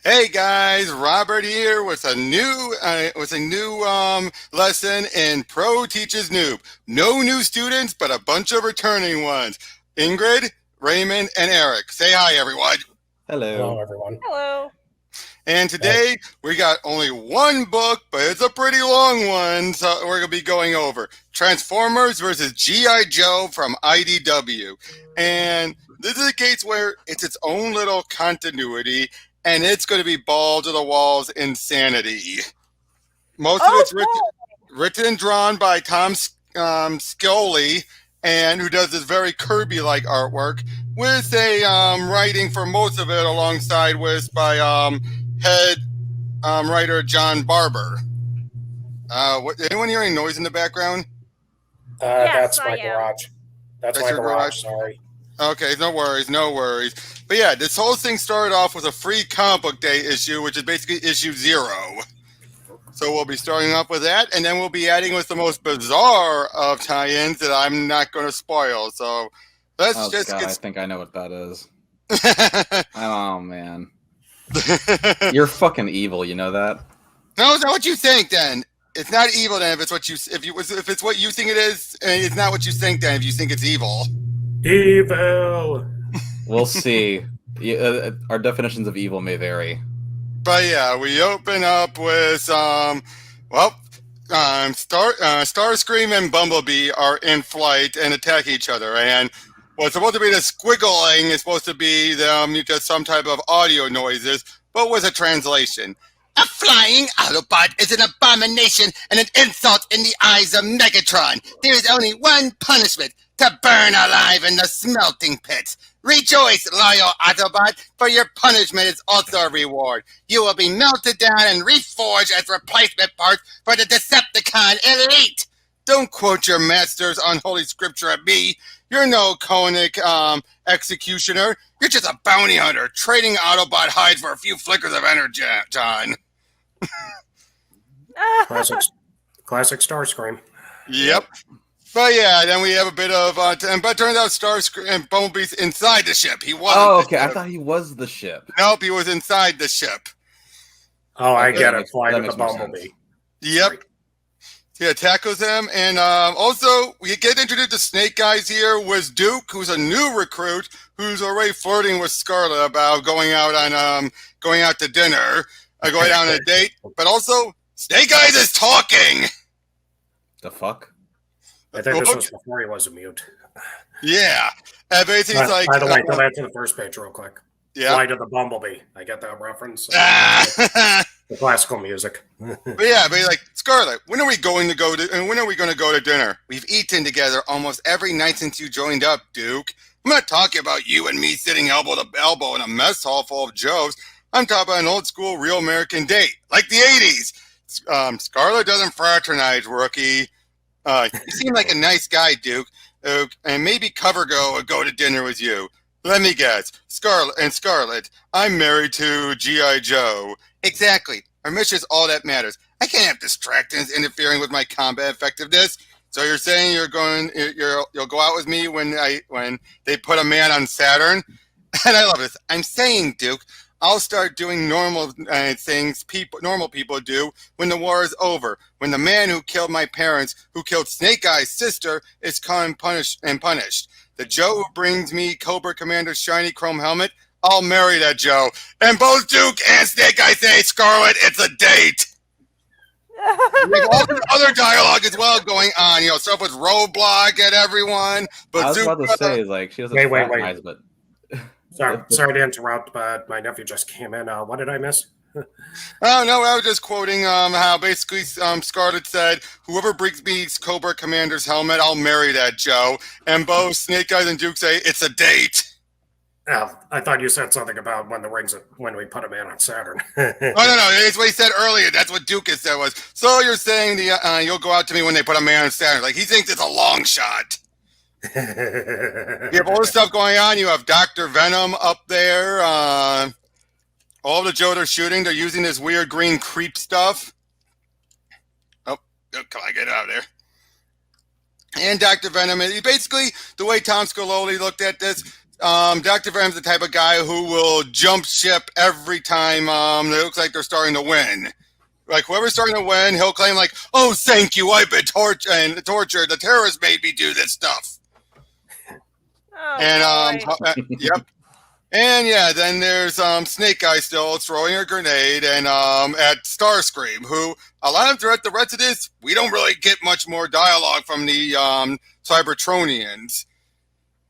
Hey guys, Robert here with a new lesson in Pro Teaches Noob. No new students, but a bunch of returning ones. Ingrid, Raymond, and Eric. Say hi, everyone. Hello. Hello, everyone. Hello. And today we got only one book, but it's a pretty long one, so we're gonna be going over Transformers versus G.I. Joe from IDW. And this is a case where it's its own little continuity. And it's going to be ball to the walls insanity. Most of it's written and drawn by Tom Scioli, and who does this very Kirby-like artwork, with a writing for most of it alongside with by head writer John Barber. Anyone hearing noise in the background? That's I my am. garage. That's my your garage. Sorry. Okay, no worries. But yeah, this whole thing started off with a free comic book day issue, which is basically issue 0. So we'll be starting off with that, and then we'll be adding with the most bizarre of tie-ins that I'm not going to spoil. So let's just God, get... I think I know what that is. Oh, man. You're fucking evil, you know that? No, is that what you think, then? It's not evil, then, if it's what you think it is, and it's not what you think, then, if you think it's evil. Evil. We'll see. Our definitions of evil may vary. But yeah, we open up with Starscream and Bumblebee are in flight and attacking each other, and what's supposed to be the squiggling is supposed to be them just some type of audio noises, but with a translation. A flying Autobot is an abomination and an insult in the eyes of Megatron. There is only one punishment: to burn alive in the smelting pits. Rejoice, loyal Autobot, for your punishment is also a reward. You will be melted down and reforged as replacement parts for the Decepticon elite. Don't quote your master's unholy scripture at me. You're no conic executioner. You're just a bounty hunter, trading Autobot hides for a few flickers of energy, John. Classic Starscream. Yep. But yeah, then we have a bit of, but it turns out Starscream and Bumblebee's inside the ship. He wasn't. Oh, okay. I thought he was the ship. Nope, he was inside the ship. Oh, I Okay, get it. Fly that with the makes more Bumblebee. sense. Yep. He tackles him, and also we get introduced to Snake Eyes here with Duke, who's a new recruit who's already flirting with Scarlet about going out to dinner, going out on a date. But also, Snake Eyes is talking. The fuck? I think this was before he was a mute. Yeah. And basically, it's like. By the way, go back to the first page real quick. Yeah. Fly to the Bumblebee. I get that reference. The classical music. But yeah, but he's like, Scarlet, when are we going to go to dinner? We've eaten together almost every night since you joined up, Duke. I'm not talking about you and me sitting elbow to elbow in a mess hall full of Joes. I'm talking about an old school real American date, like the 80s. Scarlet doesn't fraternize, rookie. You seem like a nice guy, Duke, and maybe Covergo would go to dinner with you. Let me guess, Scarlet, I'm married to G.I. Joe. Exactly. Our mission is all that matters. I can't have distractions interfering with my combat effectiveness. So you're saying you'll go out with me when they put a man on Saturn? And I love this. I'm saying, Duke, I'll start doing normal things normal people do when the war is over. When the man who killed my parents, who killed Snake Eye's sister, is caught and punished. The Joe who brings me Cobra Commander's shiny chrome helmet, I'll marry that Joe. And both Duke and Snake Eye say, Scarlet, it's a date. We have all the other dialogue as well going on. Stuff with Roadblock at everyone. But I was about to say, like, she doesn't fraternize, but... Sorry to interrupt, but my nephew just came in. What did I miss? Oh, no, I was just quoting how basically Scarlet said, whoever brings me Cobra Commander's helmet, I'll marry that Joe. And both Snake Eyes and Duke say, it's a date. Oh, I thought you said something about when we put a man on Saturn. Oh, no, it's what he said earlier. That's what Duke had said was, so you're saying you'll go out to me when they put a man on Saturn. Like, he thinks it's a long shot. You have all this stuff going on. You have Dr. Venom up there. All the Joe they're shooting, they're using this weird green creep stuff. Oh, can I get out of there? And Dr. Venom, basically, the way Tom Scioli looked at this, Dr. Vam's the type of guy who will jump ship every time it looks like they're starting to win. Like, whoever's starting to win, he'll claim, like, oh, thank you, I've been tortured. The terrorists made me do this stuff. Oh, And, boy. yep. And, yeah, then there's Snake Eye still throwing a grenade and at Starscream, who, a lot of throughout the rest of this, we don't really get much more dialogue from the Cybertronians.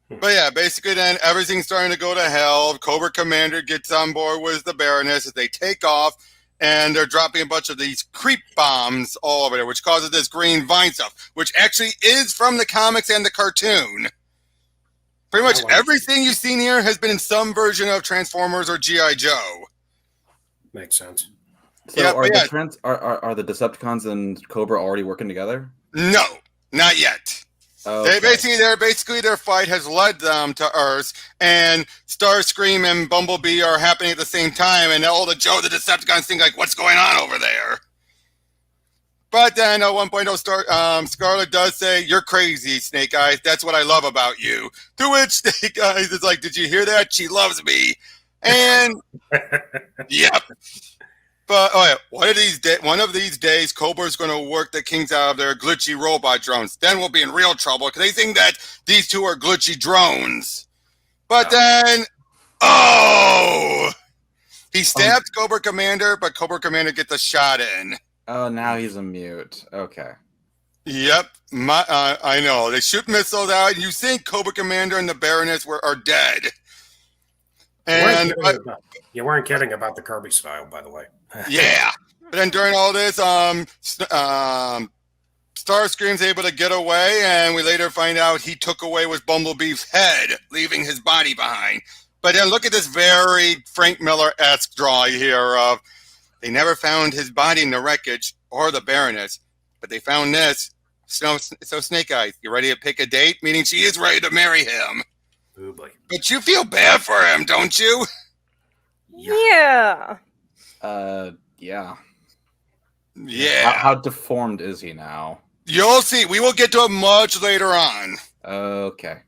But yeah, basically then everything's starting to go to hell. Cobra Commander gets on board with the Baroness as they take off, and they're dropping a bunch of these creep bombs all over there, which causes this green vine stuff, which actually is from the comics and the cartoon. Pretty much everything you've seen here has been in some version of Transformers or G.I. Joe. Makes sense. So Yeah, are the Decepticons and Cobra already working together? No, not yet. Okay. Their fight has led them to Earth, and Starscream and Bumblebee are happening at the same time, and all the Decepticons think like, what's going on over there? But then at one point, Scarlet does say, "You're crazy, Snake Eyes. That's what I love about you." To which Snake Eyes is like, "Did you hear that? She loves me." And yep. But one of these days, Cobra's going to work the kinks out of their glitchy robot drones. Then we'll be in real trouble because they think that these two are glitchy drones. But then, he stabs Cobra Commander, but Cobra Commander gets a shot in. Oh, now he's a mute. Okay. Yep, I know. They shoot missiles out, and you think Cobra Commander and the Baroness are dead. And you weren't kidding about the Kirby style, by the way. Yeah. But then during all this, Starscream's able to get away, and we later find out he took away with Bumblebee's head, leaving his body behind. But then look at this very Frank Miller-esque drawing here of they never found his body in the wreckage or the Baroness, but they found this. So Snake Eyes, you ready to pick a date? Meaning she is ready to marry him. Oh boy. But you feel bad for him, don't you? Yeah. Yeah. Yeah. How deformed is he now? You'll see. We will get to it much later on. Okay.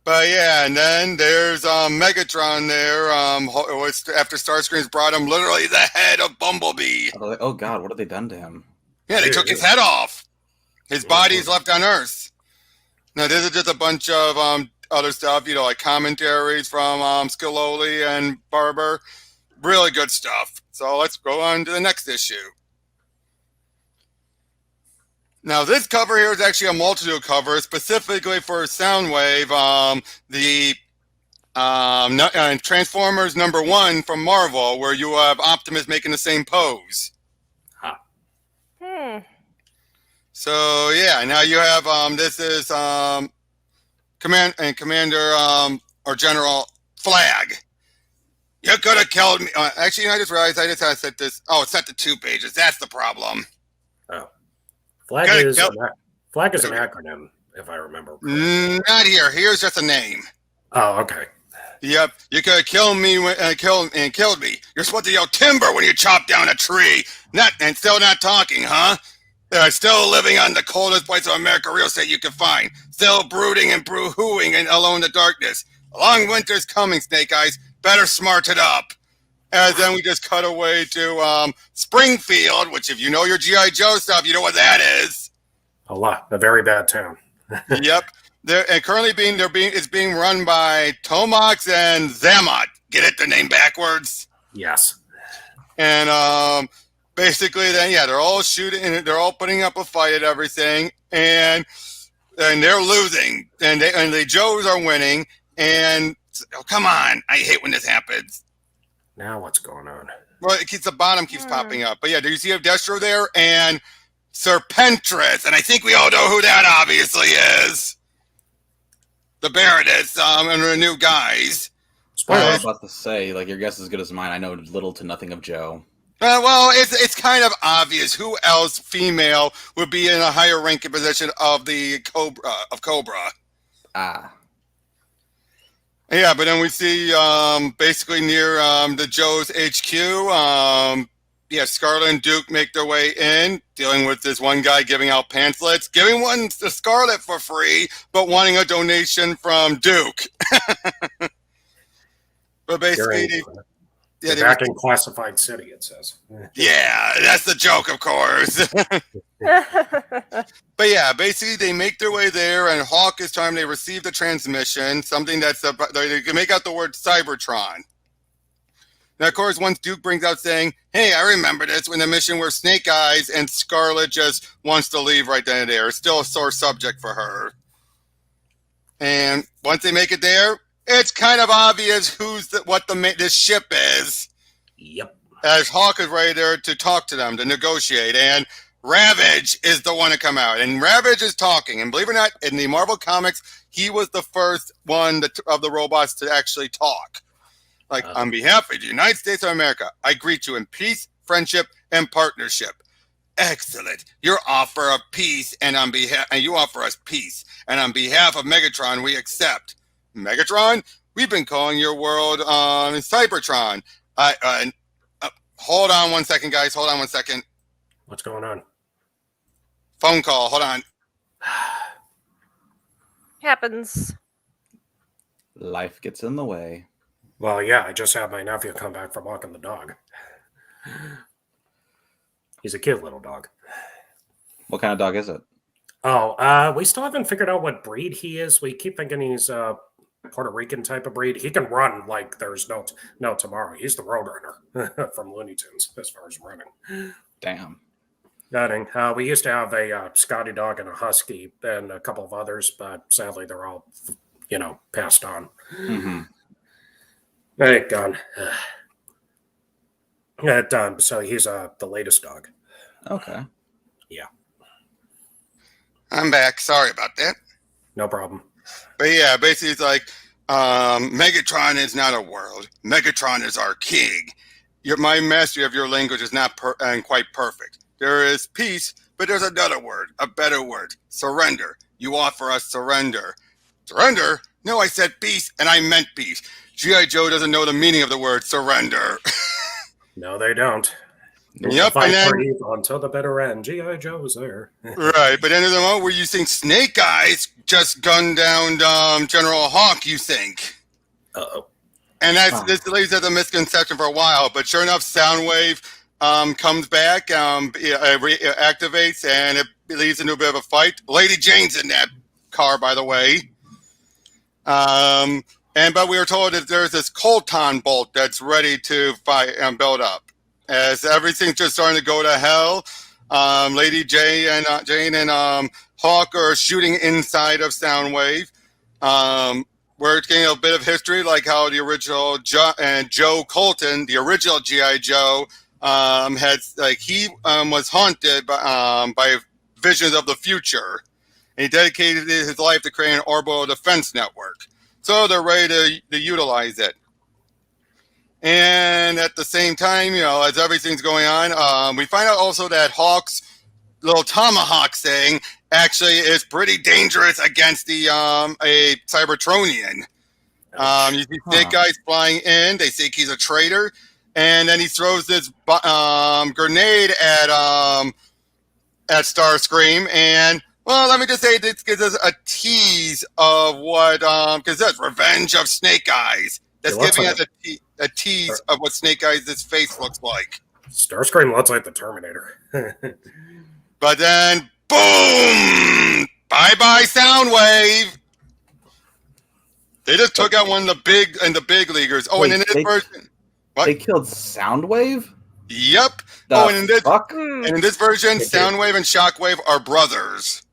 But yeah, and then there's Megatron there. After Starscream's brought him literally the head of Bumblebee. Oh God, what have they done to him? Yeah, they took his head off. His body's left on Earth. Now this is just a bunch of other stuff, like commentaries from Scioli and Barber. Really good stuff. So let's go on to the next issue. Now, this cover here is actually a multitude cover, specifically for Soundwave, the Transformers #1 from Marvel, where you have Optimus making the same pose. So, yeah, now you have, this is Commander or General Flag. You could have killed me. Actually, I just realized I just had to set this. Oh, it's set to 2 pages. That's the problem. Oh. Flag is an acronym, if I remember correctly. Not here. Here's just a name. Oh, okay. Yep. You could have killed me killed me. You're supposed to yell timber when you chop down a tree. Still not talking, huh? Still living on the coldest place of America real estate you can find. Still brooding and boo-hooing and alone in the darkness. A long winter's coming, Snake Eyes. Better smart it up. And then we just cut away to Springfield, which if you know your G.I. Joe stuff, you know what that is. A lot. A very bad town. Yep. Currently it's being run by Tomox and Zammot. Get it? The name backwards? Yes. And basically then, yeah, they're all shooting and they're all putting up a fight at everything. And they're losing. And the Joes are winning. And, oh, come on. I hate when this happens. Now what's going on? Well, the bottom keeps popping up. But yeah, do you see a Destro there? And Serpentress. And I think we all know who that obviously is. The Baroness and her new guys. I was about to say, your guess is as good as mine. I know little to nothing of Joe. Well, it's kind of obvious. Who else female would be in a higher ranking position of the Cobra? Ah. Yeah, but then we see basically near the Joe's HQ, Scarlet and Duke make their way in, dealing with this one guy giving out pamphlets, giving one to Scarlet for free, but wanting a donation from Duke. But basically, they're back in classified city, it says. Yeah, that's the joke, of course. But yeah, basically they make their way there, and Hawk is telling them they receive the transmission, something that's they can make out the word Cybertron. Now, of course, once Duke brings out saying, "Hey, I remember this when the mission where Snake Eyes and Scarlet just wants to leave right then and there." It's still a sore subject for her. And once they make it there, it's kind of obvious what this ship is. Yep. As Hawk is right there to talk to them, to negotiate, and Ravage is the one to come out. And Ravage is talking, and believe it or not, in the Marvel Comics, he was the first one of the robots to actually talk. Like, on behalf of the United States of America, I greet you in peace, friendship, and partnership. Excellent. Your offer of peace, and you offer us peace. And on behalf of Megatron, we accept. Megatron? We've been calling your world Cybertron. Hold on one second, guys. Hold on one second. What's going on? Phone call. Hold on. Happens. Life gets in the way. Well, yeah, I just had my nephew come back from walking the dog. He's a cute little dog. What kind of dog is it? Oh, we still haven't figured out what breed he is. We keep thinking he's Puerto Rican type of breed. He can run like there's no tomorrow. He's the Roadrunner from Looney Tunes as far as running. Damn. Nothing. We used to have a Scotty dog and a Husky and a couple of others, but sadly they're all, passed on. Mm-hmm. They're gone. So he's the latest dog. Okay. Yeah. I'm back. Sorry about that. No problem. But yeah, basically it's like, Megatron is not a world. Megatron is our king. My mastery of your language is not quite perfect. There is peace, but there's another word, a better word. Surrender. You offer us surrender. Surrender? No, I said peace, and I meant peace. G.I.Joe doesn't know the meaning of the word surrender. No, they don't. Yep, Fight and then, for evil until the bitter end. G.I.Joe was there. right, but then there's a moment where you think Snake Eyes just gunned down General Hawk, you think. Uh-oh. And this leaves as a misconception for a while, but sure enough, Soundwave comes back, activates, and it leads into a bit of a fight. Lady Jane's in that car, by the way. But we were told that there's this colton bolt that's ready to fight and build up. As everything's just starting to go to hell, Lady Jane and Hawk are shooting inside of Soundwave. We're getting a bit of history, like how the original Joe Colton, the original G.I. Joe, was haunted by visions of the future. And he dedicated his life to create an orbital defense network. So they're ready to utilize it. And at the same time, as everything's going on, we find out also that Hawk's little tomahawk thing actually is pretty dangerous against a Cybertronian. You see Snake Eyes flying in. They think he's a traitor. And then he throws this grenade at Starscream. And, well, let me just say this gives us a tease of what, because that's Revenge of Snake Eyes. That's giving us a tease of what Snake Eyes' face looks like. Starscream looks like the Terminator. But then, boom! Bye-bye Soundwave! They just took out one of the big leaguers. Oh, wait, and in this version... What? They killed Soundwave? Yep. And in this version, Soundwave and Shockwave are brothers.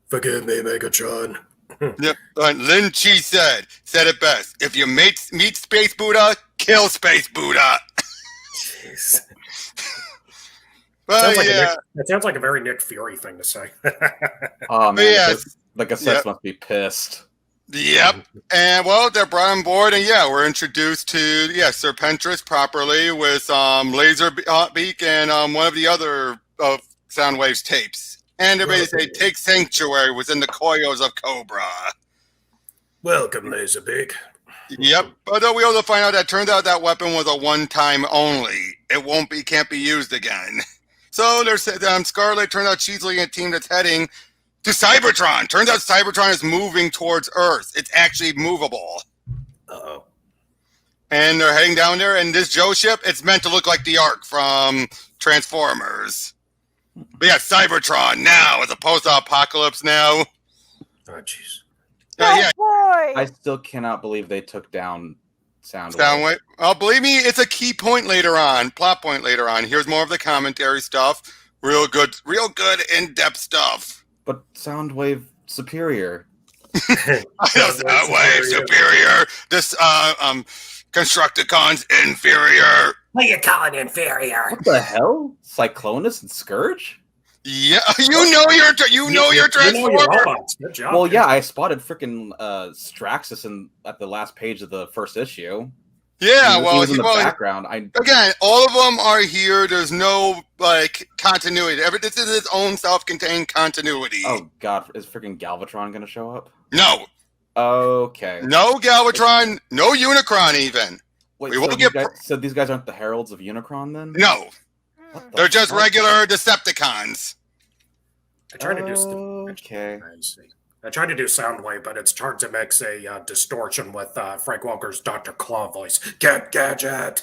Forgive me, Megatron. Yep. Lin Chi said it best. If you meet Space Buddha, kill Space Buddha. Jeez. Well, that sounds like a very Nick Fury thing to say. Oh, man. Yes. The cassettes must be pissed. Yep. And, well, they're brought on board, and, we're introduced to, Serpentress properly with Laserbeak and one of the other of Soundwave's tapes. And everybody say, take sanctuary within the coils of Cobra. Welcome, Laserbeak. Yep. Although we also find out that turns out that weapon was a one-time only. It can't be used again. So there's Scarlet. Turns out she's leading a team that's heading to Cybertron. Turns out Cybertron is moving towards Earth. It's actually movable. Uh-oh. And they're heading down there, and this Joe ship, it's meant to look like the Ark from Transformers. But yeah, Cybertron now, as a post-apocalypse now. Oh, jeez. Yeah, boy! I still cannot believe they took down Soundwave. Soundwave. Oh, believe me, it's a key point later on, plot point later on. Here's more of the commentary stuff. Real good, in-depth stuff. But Soundwave superior. I know Soundwave superior. This Constructicons inferior. What are you calling inferior? What the hell? Cyclonus and Scourge? Yeah, you know your Transformer. robots. Good job. Well, dude. yeah, I spotted freaking Straxus at the last page of the first issue. Yeah, he well, was in the background. Again, all of them are here. There's no continuity. This is its own self-contained continuity. Oh God, is freaking Galvatron gonna show up? No, Okay. no Galvatron, no Unicron even. Wait, We won't get so these guys aren't the heralds of Unicron then? No, What the they're just fuck? regular Decepticons. I tried to do. Okay. I tried to do Soundwave, but it's hard to mix a distortion with Frank Welker's Dr. Claw voice. Get Gadget!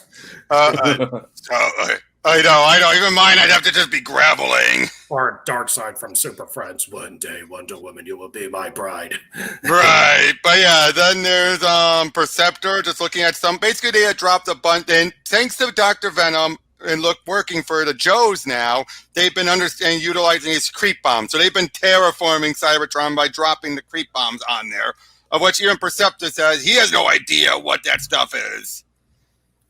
I know. Even mine, I'd have to just be graveling. Or Darkseid from Super Friends. One day, Wonder Woman, you will be my bride. Right, but yeah, then there's Perceptor just looking at some. Basically, they had dropped a bunch, and thanks to Dr. Venom and working for the Joes now, they've been utilizing these creep bombs. So they've been terraforming Cybertron by dropping the creep bombs on there, of which even Perceptor says he has no idea what that stuff is.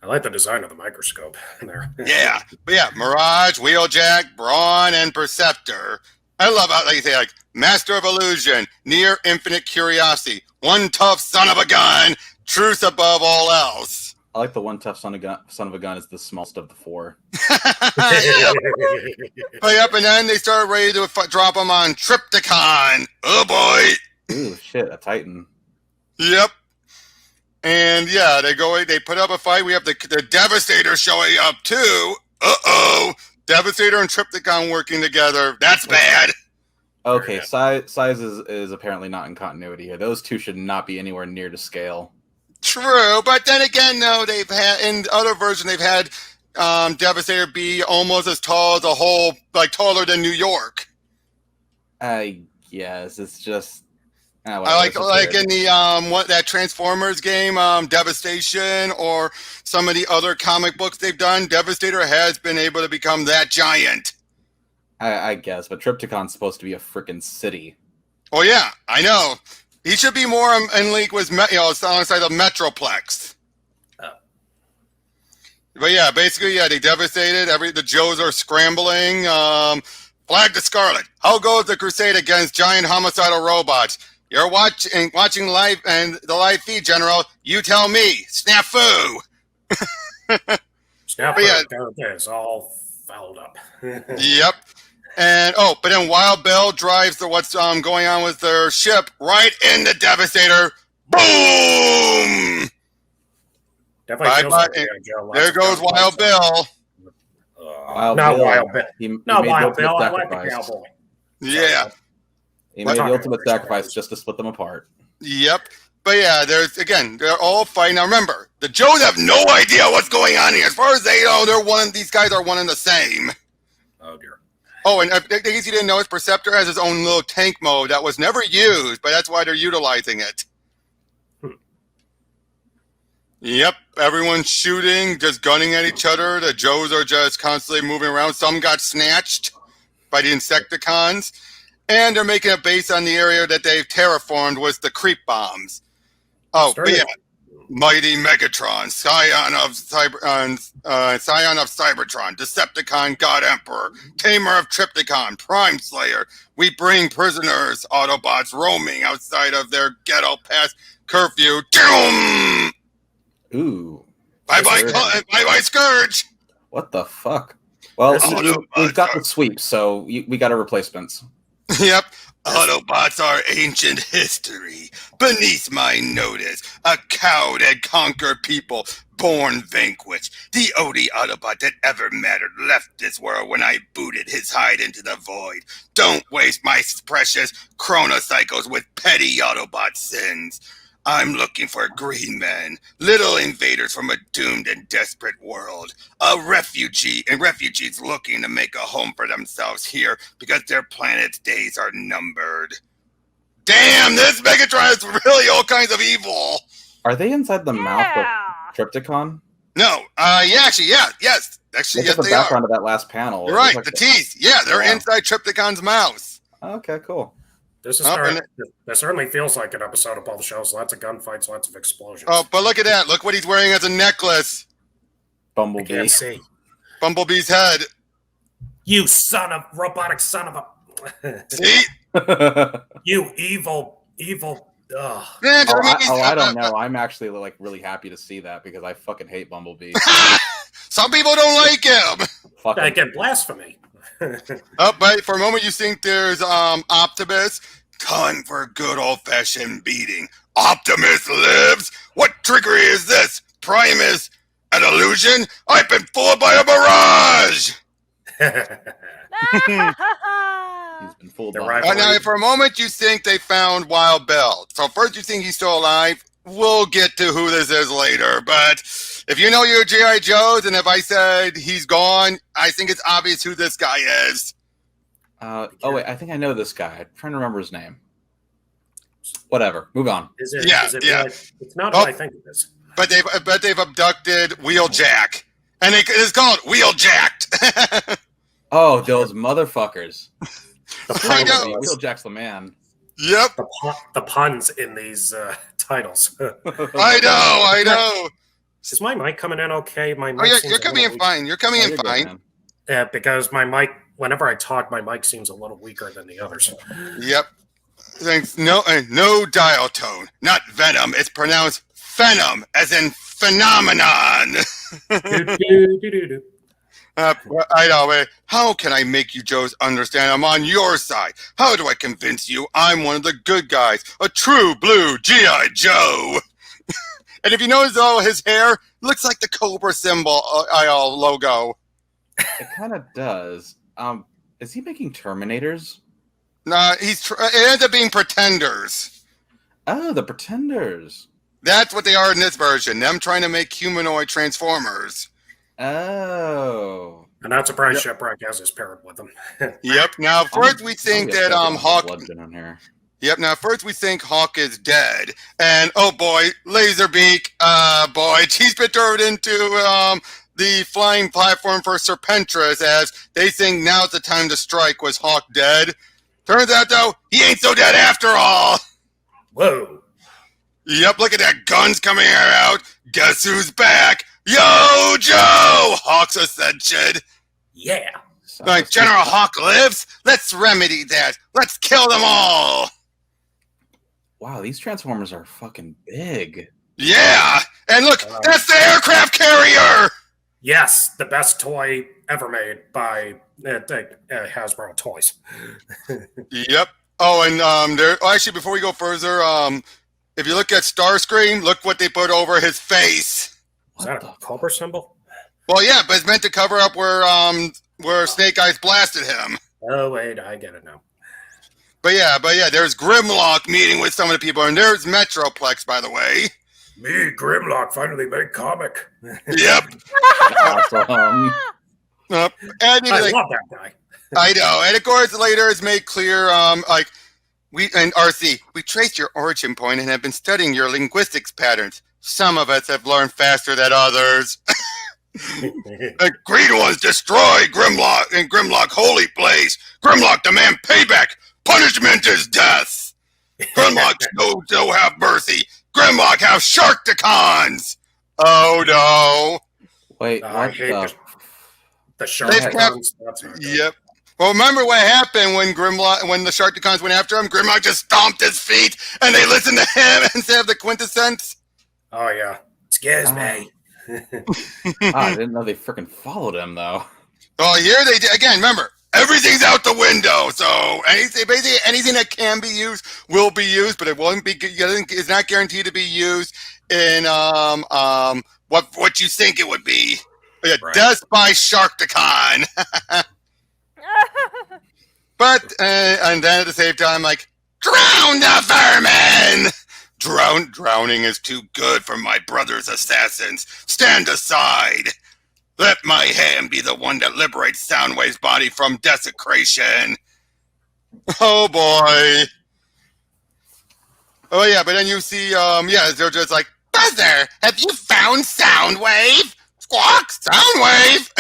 I like the design of the microscope there. Yeah, but yeah, Mirage, Wheeljack, Brawn, and Perceptor. I love how they say, Master of Illusion, Near Infinite Curiosity, One Tough Son of a Gun, Truth above all else. I like the one tough son of a gun is the smallest of the four. But yep, and then they started ready to drop them on Tripticon. Oh boy. Ooh, shit, a Titan. Yep. And yeah, they put up a fight. We have the Devastator showing up too. Uh-oh. Devastator and Tripticon working together. That's bad. Okay, size is apparently not in continuity here. Those two should not be anywhere near to scale. True, but then again, no, they've had in other versions they've had Devastator be almost as tall as a whole, taller than New York. I guess it's just. I like in the that Transformers game, Devastation, or some of the other comic books they've done. Devastator has been able to become that giant. I guess, but Tripticon's supposed to be a freaking city. Oh yeah, I know. He should be more in league with alongside the Metroplex. Oh. But yeah, basically, they devastated. The Joes are scrambling. Flag to Scarlet. How goes the crusade against giant homicidal robots? You're watching live and the live feed, General. You tell me. Snafu. Snafu, yeah. there it is, all fouled up. Yep. And but then Wild Bill drives what's going on with their ship right into Devastator. Boom! Definitely feels like G.I.Joe. There goes Wild Bill. Wild not Bill. Wild Bill. He Not made Wild the Bill. I ultimate like the sacrifice. cowboy. Yeah. He made the ultimate sacrifice just to split them apart. Yep. But yeah, they're all fighting. Now remember, the Joes have no idea what's going on here. As far as they know, these guys are one and the same. Oh dear. Oh, and in case you didn't know, Perceptor has his own little tank mode that was never used, but that's why they're utilizing it. Yep, everyone's shooting, just gunning at each other. The Joes are just constantly moving around. Some got snatched by the Insecticons, and they're making a base on the area that they've terraformed with the creep bombs. Oh, but yeah. Mighty Megatron, Scion of Cybertron, Decepticon God Emperor, Tamer of Tripticon, Prime Slayer. We bring prisoners, Autobots roaming outside of their ghetto past curfew. Doom! Ooh. Bye-bye, Scourge! What the fuck? Well, Autobots we've got the sweep, so we got our replacements. Yep. Autobots are ancient history. Beneath my notice, a cowed and conquered people, born vanquished. The only Autobot that ever mattered left this world when I booted his hide into the void. Don't waste my precious chronocycles with petty Autobot sins. I'm looking for green men, little invaders from a doomed and desperate world. A refugee, and refugees looking to make a home for themselves here because their planet's days are numbered. Damn, this Megatron is really all kinds of evil. Are they inside the mouth of Yeah. Tripticon? No, yes. Actually, Look yes, at the they background are. of that last panel. You're It looks right, like the teeth. Yeah, they're Wow. inside Tripticon's mouth. Okay, cool. This is that certainly feels like an episode of both shows. Lots of gunfights, lots of explosions. Oh, but look at that. Look what he's wearing as a necklace. I Bumblebee. can't see. Bumblebee's head. You robotic son of a... See? You evil... Ugh. Man, I don't know. I'm actually like really happy to see that because I fucking hate Bumblebee. Some people don't like him. Fuck him. Again, blasphemy. Oh, but for a moment you think there's Optimus. Time for a good old-fashioned beating. Optimus lives? What trickery is this? Primus? An illusion? I've been fooled by a mirage! He's been fooled They're by right. Now, for a moment you think they found Wild Bill. So first you think he's still alive. We'll get to who this is later. But if you know your G.I. Joes, and if I said he's gone, I think it's obvious who this guy is. Oh wait, I think I know this guy. I'm trying to remember his name. Whatever. Move on. Is it? Yeah, Is it yeah. really- it's not what I think it is. But they've abducted Wheeljack. And it's called Wheeljacked. Oh, those motherfuckers. I know. Wheeljack's the man. Yep. The puns in these titles. I know. Is my mic coming in okay? My mic Oh, yeah, seems you're a coming little in fine. You're coming Oh, in you're good, fine. man. weak. Because my mic, whenever I talk, my mic seems a little weaker than the others. Yep. Thanks. No dial tone. Not venom. It's pronounced phenom, as in phenomenon. Do-do-do-do-do. I know. How can I make you Joes understand I'm on your side? How do I convince you I'm one of the good guys? A true blue G.I. Joe. And if you notice, though, his hair looks like the Cobra symbol logo. It kind of does. Is he making Terminators? Nah, it ends up being Pretenders. Oh, the Pretenders. That's what they are in this version. Them trying to make humanoid Transformers. Oh. And not surprised Shipwreck has his parent with him. Yep. Now, first we think that Hawk. Bludgeon on here. Yep. Now, first we think Hawk is dead, and oh boy, Laserbeak. Boy, he's been turned into the flying platform for Serpentress, as they think now's the time to strike. Was Hawk dead? Turns out, though, he ain't so dead after all. Whoa. Yep. Look at that, guns coming out. Guess who's back? Yo, Joe! Hawk's ascension. Yeah. Like, General Hawk lives? Let's remedy that. Let's kill them all. Wow, these Transformers are fucking big. Yeah. And look, that's the aircraft carrier. Yes, the best toy ever made by Hasbro Toys. Yep. Oh, and actually, before we go further, if you look at Starscream, look what they put over his face. Is that a Cobra symbol? Well, yeah, but it's meant to cover up where Snake Eyes blasted him. Oh, wait, I get it now. But yeah, there's Grimlock meeting with some of the people, and there's Metroplex, by the way. Me, Grimlock, finally made comic. Yep. Awesome. And I love that guy. I know, and of course later it's made clear, we traced your origin point and have been studying your linguistics patterns. Some of us have learned faster than others. The green ones destroy Grimlock and Grimlock holy place. Grimlock demand payback. Punishment is death. Grimlock no have mercy. Grimlock have Sharkticons. Oh no. Wait, I what hate the? the shark. They've kept- Yep. Well, remember what happened when the Sharkticons went after him? Grimlock just stomped his feet, and they listened to him instead of the quintessence. Oh, yeah. Scares me. I didn't know they freaking followed him though. Well, here they did. Again, remember, everything's out the window. So basically anything that can be used will be used, but it won't be. It's not guaranteed to be used in what you think it would be. Yeah, Right. Death by Sharkticon. But and then at the same time, like, drown the vermin, Drowning is too good for my brother's assassins. Stand aside. Let my hand be the one that liberates Soundwave's body from desecration. Oh boy. Oh yeah, but then you see, they're just like, Brother, have you found Soundwave? Squawk, Soundwave.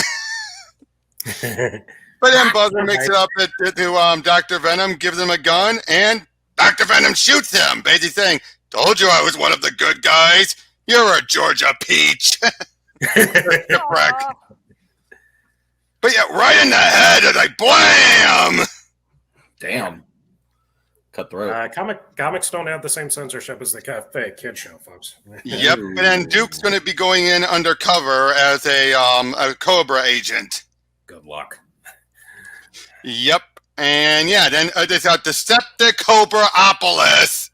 But then Buzzer makes it up to Dr. Venom, gives him a gun, and Dr. Venom shoots him, basically saying, told you I was one of the good guys. You're a Georgia peach. Shipwreck. But yeah, right in the head, it's like, blam! Damn. Cut throat. Comics don't have the same censorship as the Cafe Kid show, folks. Yep, and then Duke's going to be going in undercover as a Cobra agent. Good luck. Yep, and yeah, then there's a Decepticobra-opolis.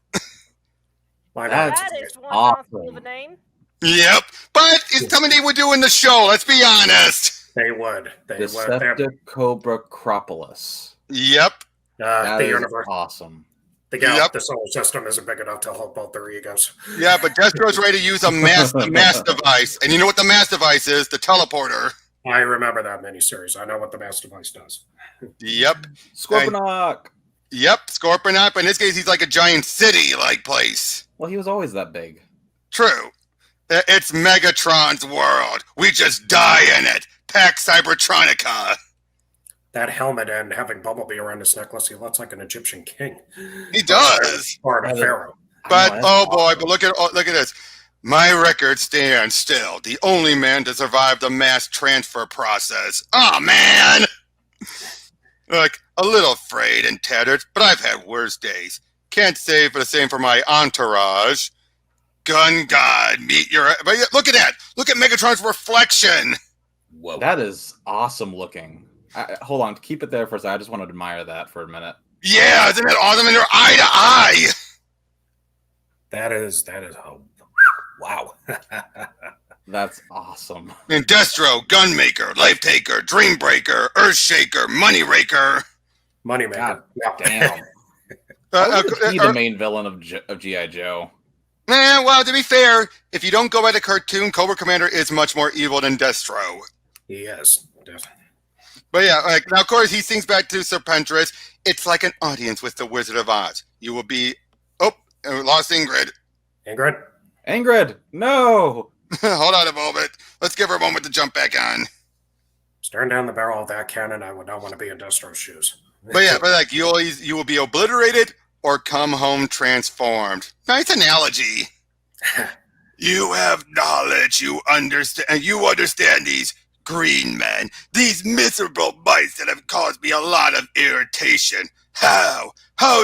That is one awesome. mouthful of a name. Yep, but it's something they would do in the show, let's be honest. They would. Decepticobra-cropolis. Yep. That is awesome. The solar system isn't big enough to hold both their egos. Yeah, but Destro's ready to use a mass device. And you know what the mass device is? The teleporter. I remember that miniseries. I know what the mass device does. Yep. Scorponok. Yep, Scorponok. But in this case, he's like a giant city-like place. Well, he was always that big. True. It's Megatron's world. We just die in it. Pax Cybertronica. That helmet and having Bumblebee around his necklace, he looks like an Egyptian king. He does. Or a pharaoh. But oh boy! But look at this. My record stands still. The only man to survive the mass transfer process. Oh man! Like a little frayed and tattered, but I've had worse days. Can't say for the same for my entourage. Gun God, meet your. But yeah, look at that! Look at Megatron's reflection. Whoa! That is awesome looking. Hold on, keep it there for a second. I just want to admire that for a minute. Yeah, isn't it awesome? And they're eye to eye. That is. Oh, wow. That's awesome. And Destro, Gunmaker, Life Taker, Dream Breaker, Earthshaker, Money Raker. Moneymaker. Damn. He's the main villain of G.I. Joe. Well, to be fair, if you don't go by the cartoon, Cobra Commander is much more evil than Destro. He is. But yeah, now of course he sings back to Serpentress. It's like an audience with the Wizard of Oz. You will be. Oh, lost Ingrid. Ingrid, no. Hold on a moment. Let's give her a moment to jump back on. Staring down the barrel of that cannon, I would not want to be in Destro's shoes. But yeah, but like you will be obliterated or come home transformed. Nice analogy. You have knowledge. You understand these green men, these miserable mice that have caused me a lot of irritation. How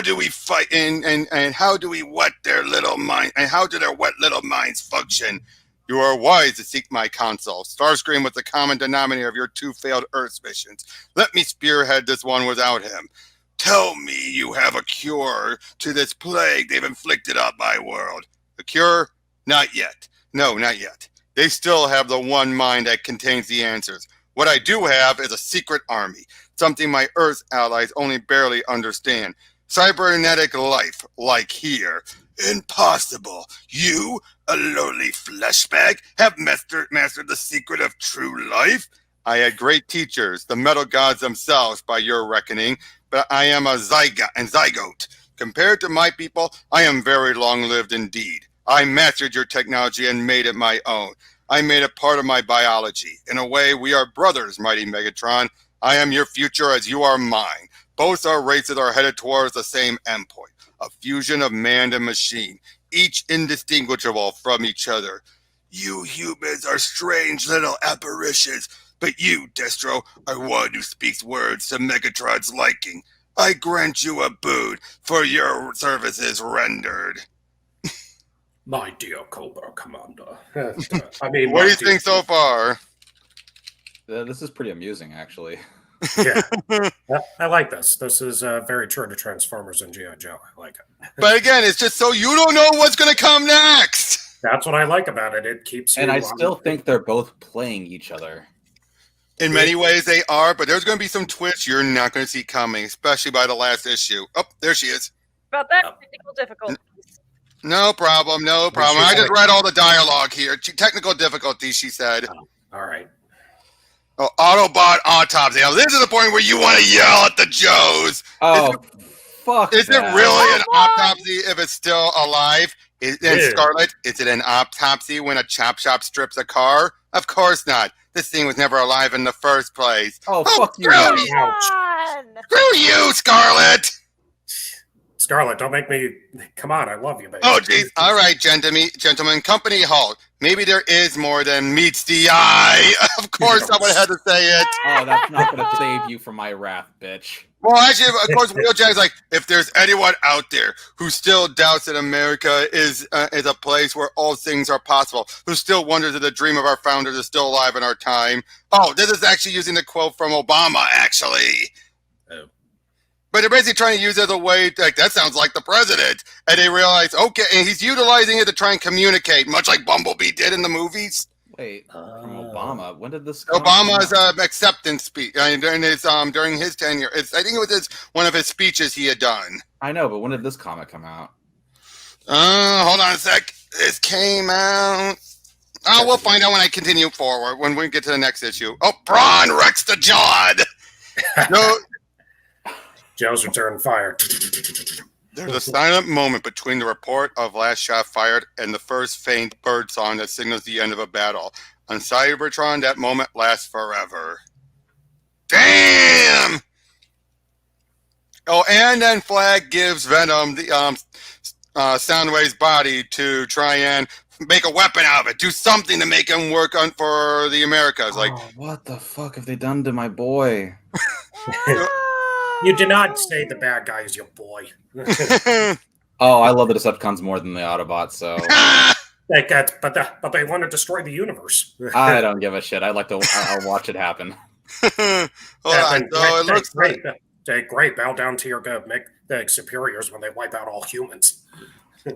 do we fight and how do we wet their little mind and how do their wet little minds function? You are wise to seek my counsel. Starscream was the common denominator of your two failed Earth missions. Let me spearhead this one without him. Tell me you have a cure to this plague they've inflicted on my world. A cure? Not yet. No, not yet. They still have the one mind that contains the answers. What I do have is a secret army, something my Earth allies only barely understand. Cybernetic life, like here. Impossible. You, a lowly flesh bag, have mastered the secret of true life? I had great teachers, the metal gods themselves, by your reckoning, but I am a zygote. Compared to my people, I am very long-lived indeed. I mastered your technology and made it my own. I made it part of my biology. In a way, we are brothers, mighty Megatron. I am your future as you are mine. Both our races are headed towards the same endpoint, a fusion of man and machine, each indistinguishable from each other. You humans are strange little apparitions, but you, Destro, are one who speaks words to Megatron's liking. I grant you a boon for your services rendered. My dear Cobra Commander. What do you think so far? This is pretty amusing, actually. Yeah. I like this. This is very true to Transformers and G.I. Joe. I like it. But again, it's just so you don't know what's going to come next. That's what I like about it. It keeps you... And I still think they're both playing each other. In many ways they are, but there's going to be some twists you're not going to see coming, especially by the last issue. Oh, there she is. About that technical difficulty. No problem, no problem. I just read all the dialogue here. Technical difficulties, she said. Oh, all right. Oh, Autobot autopsy. Now, this is the point where you want to yell at the Joes. Oh, fuck. Is it really an autopsy if it's still alive? And Scarlet, is it an autopsy when a chop shop strips a car? Of course not. This thing was never alive in the first place. Oh, fuck you. Screw you, Scarlet. Scarlet, don't make me. Come on, I love you, baby. Oh, geez. All right, gentlemen. Company halt. Maybe there is more than meets the eye. Of course, I would have had to say it. Oh, that's not going to save you from my wrath, bitch. Well, actually, of course, Wheeljack's like, if there's anyone out there who still doubts that America is a place where all things are possible, who still wonders if the dream of our founders is still alive in our time. Oh, this is actually using the quote from Obama, actually. Oh. But they're basically trying to use it as a way, like, that sounds like the president. And they realize, okay, and he's utilizing it to try and communicate, much like Bumblebee did in the movies. Wait, from Obama? When did this come Obama's acceptance speech during his tenure. I think it was one of his speeches he had done. I know, but when did this comic come out? Hold on a sec. This came out. Oh, we'll find out when I continue forward, when we get to the next issue. Oh, Braun wrecks the Jod! No. Joe's return fire. There's a silent moment between the report of last shot fired and the first faint bird song that signals the end of a battle. On Cybertron, that moment lasts forever. Damn! Oh, and then Flag gives Venom the Soundwave's body to try and make a weapon out of it. Do something to make him work for the Americas. Like, what the fuck have they done to my boy? You did not say the bad guy is your boy. Oh, I love the Decepticons more than the Autobots, so... but they want to destroy the universe. I don't give a shit. I'll watch it happen. Hold on. So it looks great. Great. Bow down to your superiors when they wipe out all humans.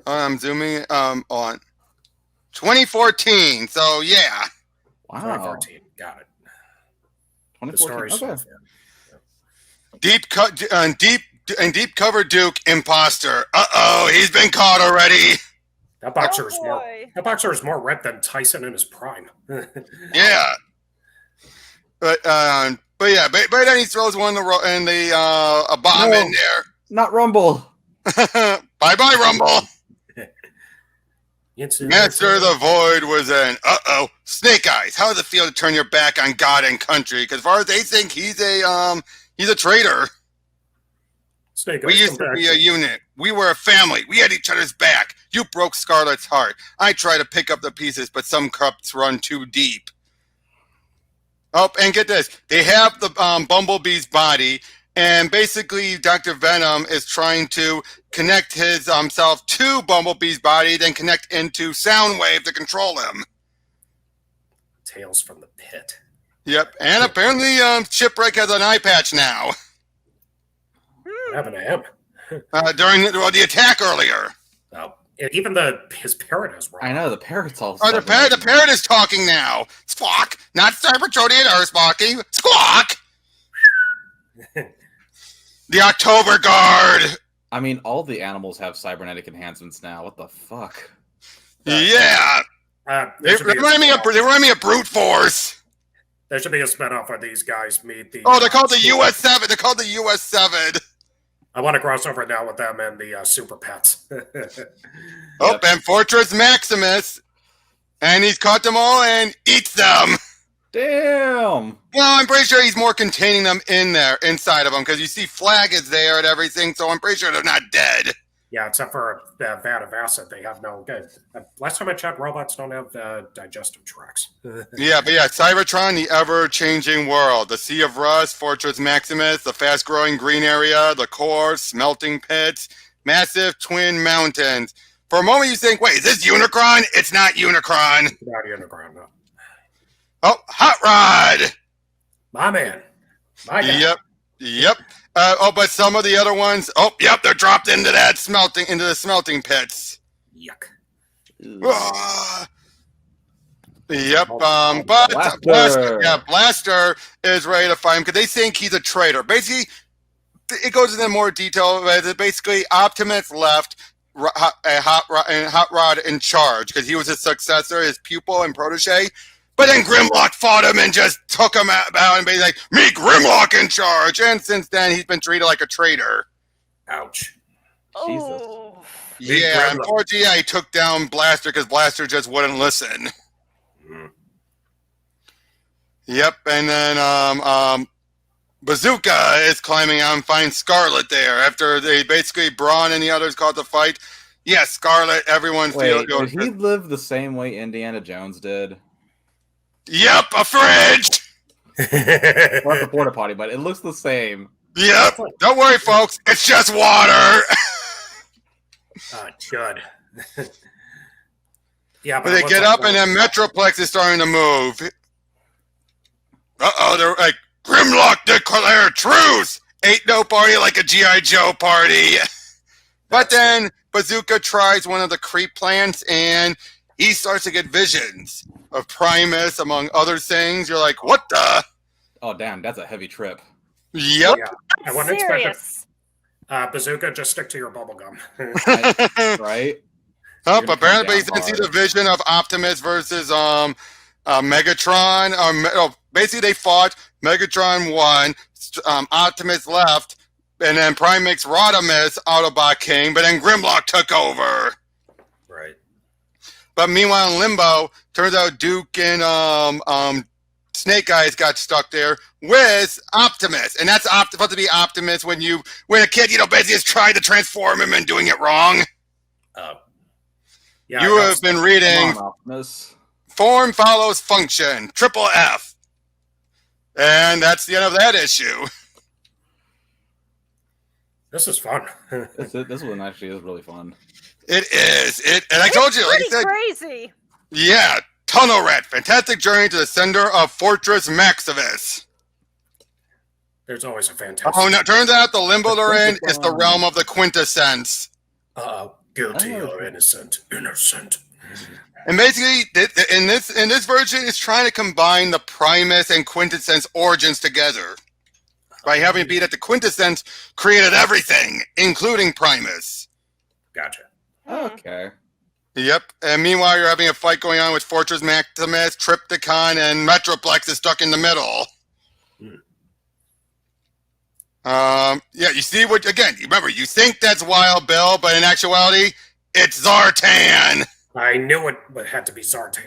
I'm zooming on 2014. So yeah. Wow. 2014. Got it. 2014. Okay. Deep cover Duke imposter. He's been caught already. That boxer is more ripped than Tyson in his prime. Yeah. But then he throws one in a bomb in there. Not Rumble. Bye bye, Rumble. Master of the Void was in. Snake Eyes. How does it feel to turn your back on God and country? Because as far as they think, he's a traitor. Snake Eyes, we used to be a unit. We were a family. We had each other's back. You broke Scarlet's heart. I try to pick up the pieces, but some cups run too deep. Oh, and get this. They have the Bumblebee's body, and basically Dr. Venom is trying to connect his self to Bumblebee's body, then connect into Soundwave to control him. Tales from the Pit. Yep, and apparently Shipwreck has an eye patch now. What happened to him? During the attack earlier. Oh, even his parrot is wrong. I know, the parrot's all... Oh, the parrot is talking now. Squawk! Not Cybertronian or squawking. Squawk! The October Guard! I mean, all the animals have cybernetic enhancements now. What the fuck? Yeah! They remind me of Brute Force. There should be a spinoff where these guys meet the... they're called the US 7. They're called the US 7. I want to cross over now with them and the Super Pets. And Fortress Maximus. And he's caught them all and eats them. Damn. Well, I'm pretty sure he's more containing them inside of them, because you see Flag is there and everything, so I'm pretty sure they're not dead. Yeah, except for the vat of acid, they have no good. Last time I checked, robots don't have digestive tracts. Yeah, Cybertron, the ever-changing world, the Sea of Rust, Fortress Maximus, the fast-growing green area, the core, smelting pits, massive twin mountains. For a moment, you think, "Wait, is this Unicron?" It's not Unicron. It's not Unicron, no. Oh, Hot Rod. My man. My guy. Yep. But some of the other ones, they're dropped into the smelting pits. Yuck. Yep. Blaster is ready to fight him because they think he's a traitor. Basically, it goes into more detail. Basically, Optimus left Hot Rod in charge because he was his successor, his pupil and protege. But then Grimlock fought him and just took him out and be like, "Me, Grimlock in charge." And since then, he's been treated like a traitor. Ouch. Jesus. Yeah, unfortunately, he took down Blaster because Blaster just wouldn't listen. Mm. Yep, and then Bazooka is climbing out and finds Scarlet there after they basically Brawn and the others called the fight. Yeah, Scarlet, everyone feels. Did he live the same way Indiana Jones did? Yep, a fridge. Not the porta potty, but it looks the same. Yep, don't worry, folks. It's just water. Oh, good. Yeah, but they get up and then Metroplex is starting to move. They're like, Grimlock declare truce. Ain't no party like a G.I. Joe party. But then Bazooka tries one of the creep plants and he starts to get visions of Primus, among other things. You're like, what the? Oh, damn, that's a heavy trip. Yep. Yeah. I wasn't expecting. Bazooka, just stick to your bubble gum. Right? Oh, but apparently you can see the vision of Optimus versus Megatron. Basically, they fought. Megatron won. Optimus left. And then Prime makes Rodimus Autobot King. But then Grimlock took over. Right. But meanwhile, in Limbo, turns out Duke and Snake Eyes got stuck there with Optimus. And that's supposed to be Optimus when a kid, basically is trying to transform him and doing it wrong. Yeah, you have been reading Form Follows Function, Triple F. And that's the end of that issue. This is fun. This one actually is really fun. It is. And I told you, like I said, crazy. Yeah, Tunnel Rat, fantastic journey to the center of Fortress Maximus. There's always a fantastic. Oh, no, turns out the limbo they're in is the realm of the quintessence. Guilty or innocent. Innocent. And basically, in this version, it's trying to combine the Primus and Quintessence origins together. By having it be that the Quintessence created everything, including Primus. Gotcha. Okay. Yep. And meanwhile, you're having a fight going on with Fortress Maximus, Triptychon, and Metroplex is stuck in the middle. Yeah, you see what, again, remember, you think that's Wild Bill, but in actuality, it's Zartan. I knew it had to be Zartan.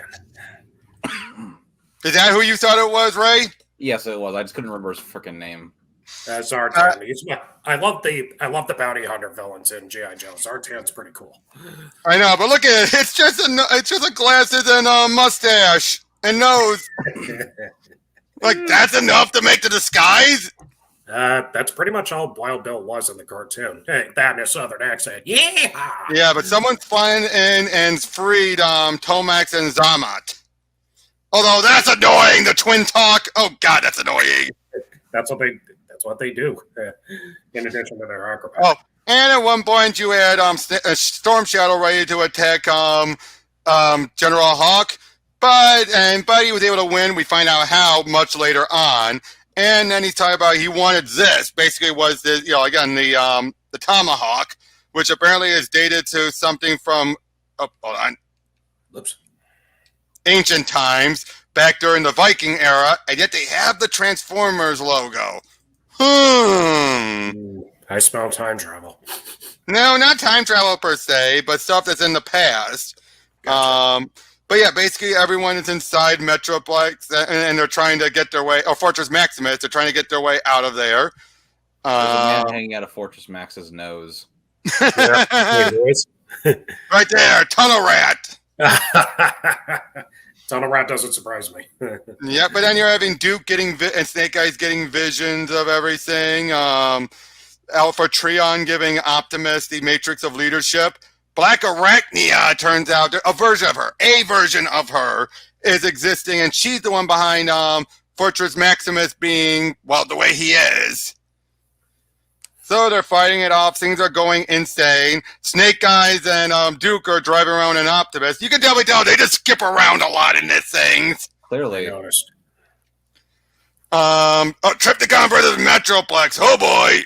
Is that who you thought it was, Ray? Yes, it was. I just couldn't remember his freaking name. Zartan. I love the bounty hunter villains in G.I. Joe. Zartan's pretty cool. I know, but look at it. It's just a glasses and a mustache and nose. Like, that's enough to make the disguise? That's pretty much all Wild Bill was in the cartoon. Hey, that and a southern accent. Yeah! Yeah, but someone's flying in and freed Tomax and Zamat. Although that's annoying, the twin talk. Oh god, that's annoying. That's what they do. In addition to their acrobat. Oh, and at one point you had Storm Shadow ready to attack General Hawk, but he was able to win. We find out how much later on. And then he's talking about he wanted this. Basically, was the the tomahawk, which apparently is dated to something from ancient times, back during the Viking era, and yet they have the Transformers logo. I smell time travel. No, not time travel per se, but stuff that's in the past. Gotcha. But yeah, basically everyone is inside Metroplex, and they're trying to get their way, or Fortress Maximus, they're trying to get their way out of there. There's a man hanging out of Fortress Max's nose. Right there, Tunnel Rat. Tunnel Rat doesn't surprise me. Yeah, but then you're having Duke and Snake Eyes getting visions of everything. Alpha Trion giving Optimus the Matrix of Leadership. Black Arachnia, turns out, a version of her is existing, and she's the one behind Fortress Maximus being, well, the way he is. So they're fighting it off. Things are going insane. Snake Eyes and Duke are driving around in Optimus. You can definitely tell they just skip around a lot in this thing. Clearly. Noticed. Triptychon versus Metroplex. Oh boy.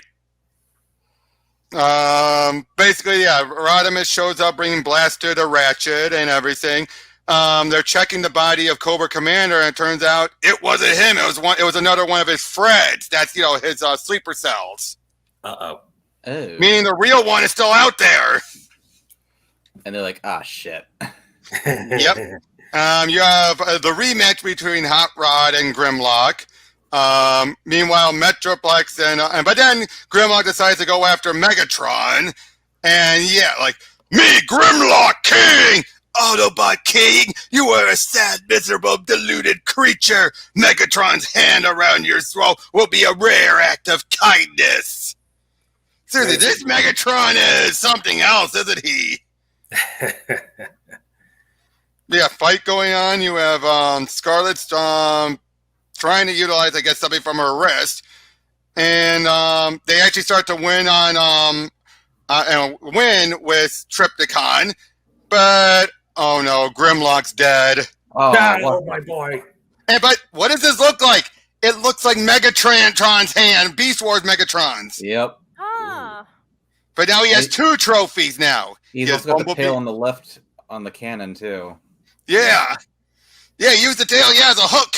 Basically, yeah, Rodimus shows up bringing Blaster to Ratchet and everything. They're checking the body of Cobra Commander, and it turns out it wasn't him. It was another one of his Freds. That's his sleeper cells. Oh. Meaning the real one is still out there. And they're like, ah, shit. Yep. You have the rematch between Hot Rod and Grimlock. Meanwhile, Metroplex but then Grimlock decides to go after Megatron, and yeah, like me, Grimlock King, Autobot King, you are a sad, miserable, deluded creature. Megatron's hand around your throat will be a rare act of kindness. Seriously, this Megatron is something else, isn't he? Yeah, fight going on. You have Scarlet trying to utilize, I guess, something from her wrist, and they actually start to win on win with Triptychon, but oh no, Grimlock's dead. Oh my boy! But what does this look like? It looks like Megatron's hand, Beast Wars Megatron's. Yep. But now he has 2 trophies now. He's also got the tail on the left on the cannon too. Yeah. Yeah, use the tail, as a hook.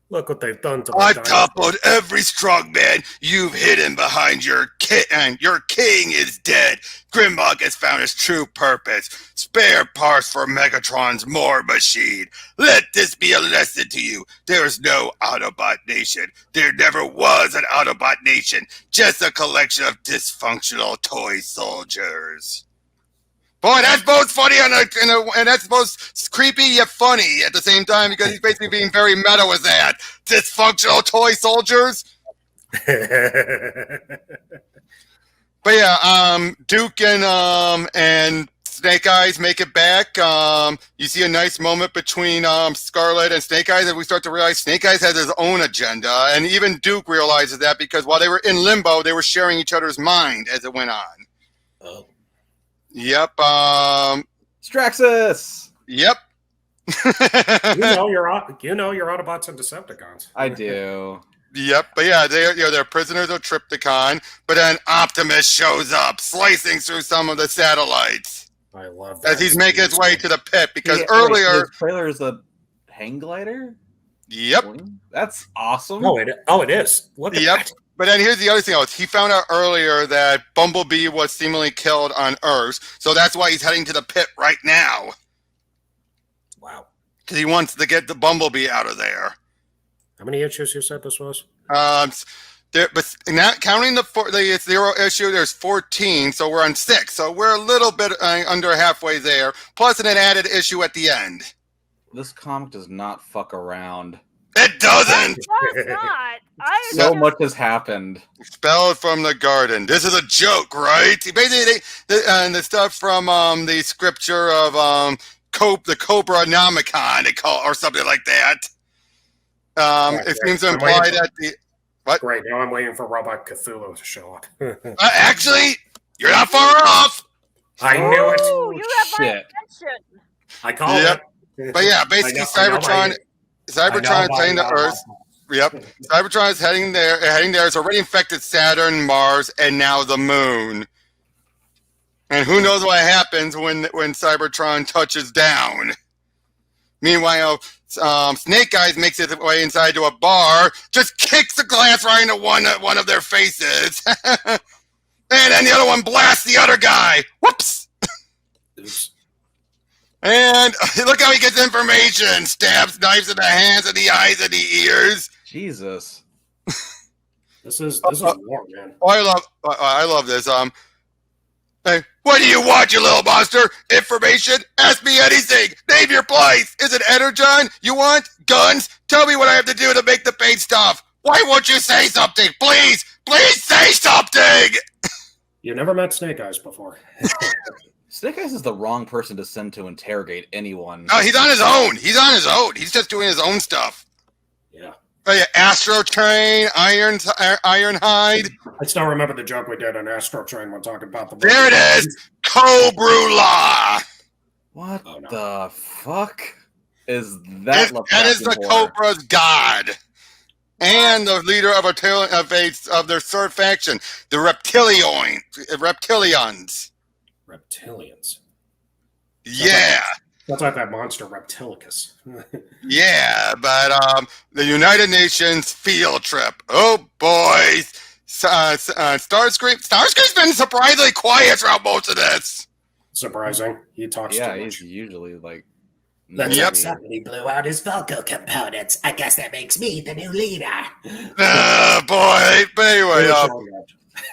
Look what they've done to I've toppled every strongman you've hidden behind your king, and your king is dead. Grimlock has found his true purpose. Spare parts for Megatron's War Machine. Let this be a lesson to you. There is no Autobot nation. There never was an Autobot nation. Just a collection of dysfunctional toy soldiers. Boy, that's both funny and that's both creepy yet funny at the same time, because he's basically being very meta with that. Dysfunctional toy soldiers. But yeah, Duke and Snake Eyes make it back. You see a nice moment between Scarlet and Snake Eyes, and we start to realize Snake Eyes has his own agenda, and even Duke realizes that, because while they were in limbo, they were sharing each other's mind as it went on. Oh. Yep. Straxus. Yep. your Autobots and Decepticons. I do. Yep. But yeah, they're prisoners of Triptychon. But then Optimus shows up, slicing through some of the satellites. I love that. As he's making his way to the pit, because earlier his trailer is a hang glider. Yep. That's awesome. Oh, it is. Look at that. But then here's the other thing. He found out earlier that Bumblebee was seemingly killed on Earth, so that's why he's heading to the pit right now. Wow. Because he wants to get the Bumblebee out of there. How many issues you said this was? But not counting the 0 issue, there's 14, so we're on 6. So we're a little bit under halfway there, plus an added issue at the end. This comic does not fuck around. It doesn't! It does not. So much has happened. Expelled from the garden. This is a joke, right? Basically, the stuff from the scripture of the Cobra Nomicon, they call, or something like that. It seems to imply that the... What? Great, now I'm waiting for Robot Cthulhu to show up. Actually, you're not far off! I knew it! You have my attention! I called it. But yeah, basically Cybertron is heading to Earth. Yep. Cybertron is heading there. It's already infected Saturn, Mars, and now the Moon. And who knows what happens when Cybertron touches down. Meanwhile, Snake Eyes makes his way inside to a bar, just kicks the glass right into one of their faces. And then the other one blasts the other guy. Whoops! Oops. And look how he gets information. Stabs knives in the hands and the eyes and the ears. Jesus. This is war, man. I love this. Hey, what do you want, you little monster? Information? Ask me anything. Name your place. Is it Energon? You want guns? Tell me what I have to do to make the paint stop. Why won't you say something? Please say something. You never met Snake Eyes before. Snake Eyes is the wrong person to send to interrogate anyone. No, he's on his own. He's just doing his own stuff. Yeah. Oh yeah, Astro Train, Ironhide. I still remember the joke we did on Astro Train when talking about the... There it is! Cobrula! What the fuck is that? That is the Cobra's god. and the leader of their third faction, the Reptilians. Reptilians. Yeah. That's like that monster Reptilicus. Yeah, but the United Nations field trip. Oh, boys. Starscream's been surprisingly quiet throughout most of this. Surprising. He talks too much. Yeah, he's usually like. That's Yep. somebody blew out his Vulco components. I guess that makes me the new leader. Boy. But anyway,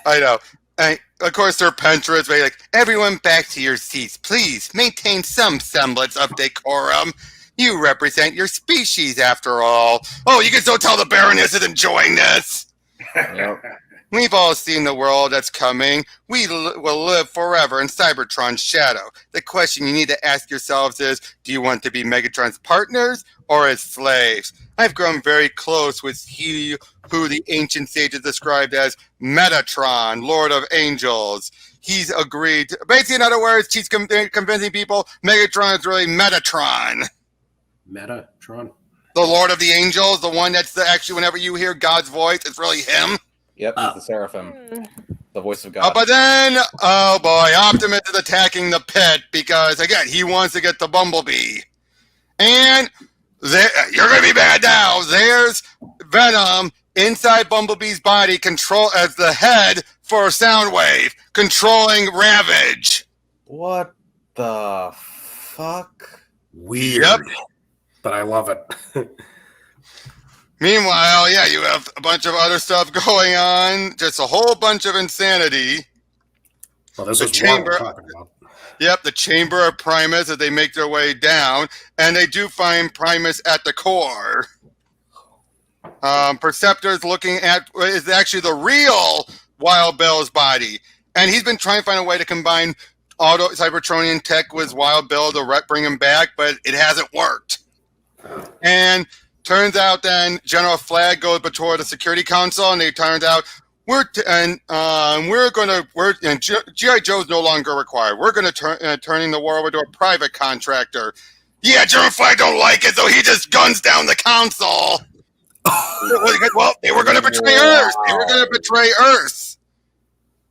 I know. And of course, they're pentrons. Like, everyone back to your seats. Please maintain some semblance of decorum. You represent your species, after all. Oh, you can still tell the Baroness is enjoying this. Yep. We've all seen the world that's coming. We will live forever in Cybertron's shadow. The question you need to ask yourselves is, do you want to be Megatron's partners or his slaves? I've grown very close with he who the ancient sages described as Metatron, Lord of Angels. He's agreed. Basically, in other words, she's convincing people Megatron is really Metatron. Metatron? The Lord of the Angels, the one that's actually, whenever you hear God's voice, it's really him. Yep, he's the Seraphim, the voice of God. But then, oh boy, Optimus is attacking the pit because, again, he wants to get the Bumblebee. And you're going to be bad now. There's Venom inside Bumblebee's body as the head for Soundwave, controlling Ravage. What the fuck? Weird. Yep. But I love it. Meanwhile, yeah, you have a bunch of other stuff going on. Just a whole bunch of insanity. Well, this The is chamber- what we're talking about. Yep, the Chamber of Primus as they make their way down, and they do find Primus at the core. Perceptor's looking at is actually the real Wild Bill's body, and he's been trying to find a way to combine Cybertronian tech with Wild Bill to bring him back, but it hasn't worked. And turns out then General Flagg goes before the Security Council, and it turns out G.I. Joe is no longer required. We're going to turning the war over to a private contractor. Yeah, General Flagg don't like it, so he just guns down the council. Well, they were going to betray Earth. They were going to betray Earth.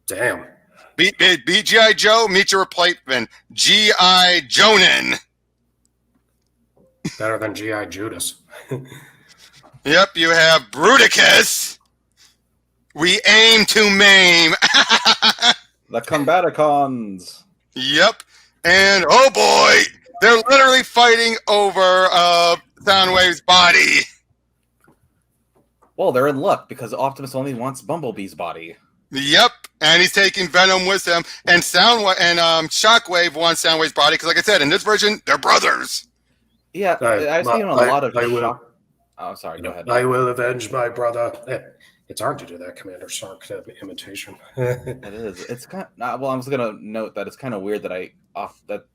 Damn. Beat G.I. Joe, meet your replacement, G.I. Jonin. Better than G.I. Judas. Yep, you have Bruticus. We aim to maim. The Combaticons. Yep. And oh boy, they're literally fighting over Soundwave's body. Well, they're in luck because Optimus only wants Bumblebee's body. Yep. And he's taking Venom with him. And Shockwave wants Soundwave's body because, like I said, in this version, they're brothers. Yeah, I've seen a lot of shock. Oh, sorry. Go ahead. I will avenge my brother. It's hard to do that Commander Sark imitation. It is. It's kind of, well, I was gonna note that it's kind of weird that that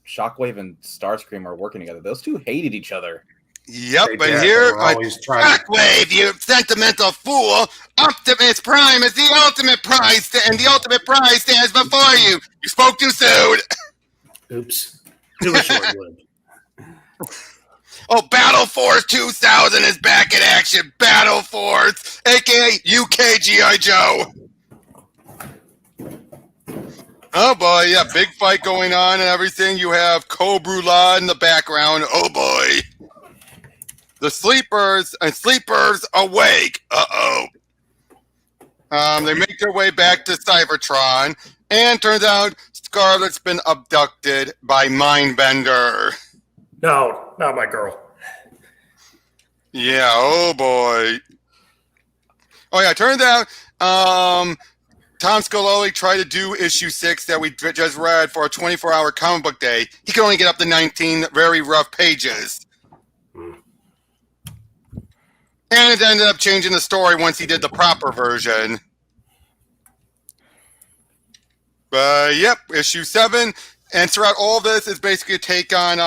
Shockwave and Starscream are working together. Those two hated each other. Yep, but here, Shockwave, you sentimental fool! Optimus Prime is the ultimate prize, and the ultimate prize stands before you. You spoke too soon. Oops. Too short-lived. Oh, Battle Force 2000 is back in action. Battle Force, aka UK G.I. Joe. Oh boy, yeah, big fight going on and everything. You have Cobra in the background. Oh boy. The sleepers awake. They make their way back to Cybertron, and turns out Scarlet's been abducted by Mindbender. No, not my girl. Yeah, oh boy. Oh yeah, turns out Tom Scioli tried to do issue 6 that we just read for a 24-hour comic book day. He could only get up to 19 very rough pages. And it ended up changing the story once he did the proper version. But yep, issue 7. And throughout all this is basically a take on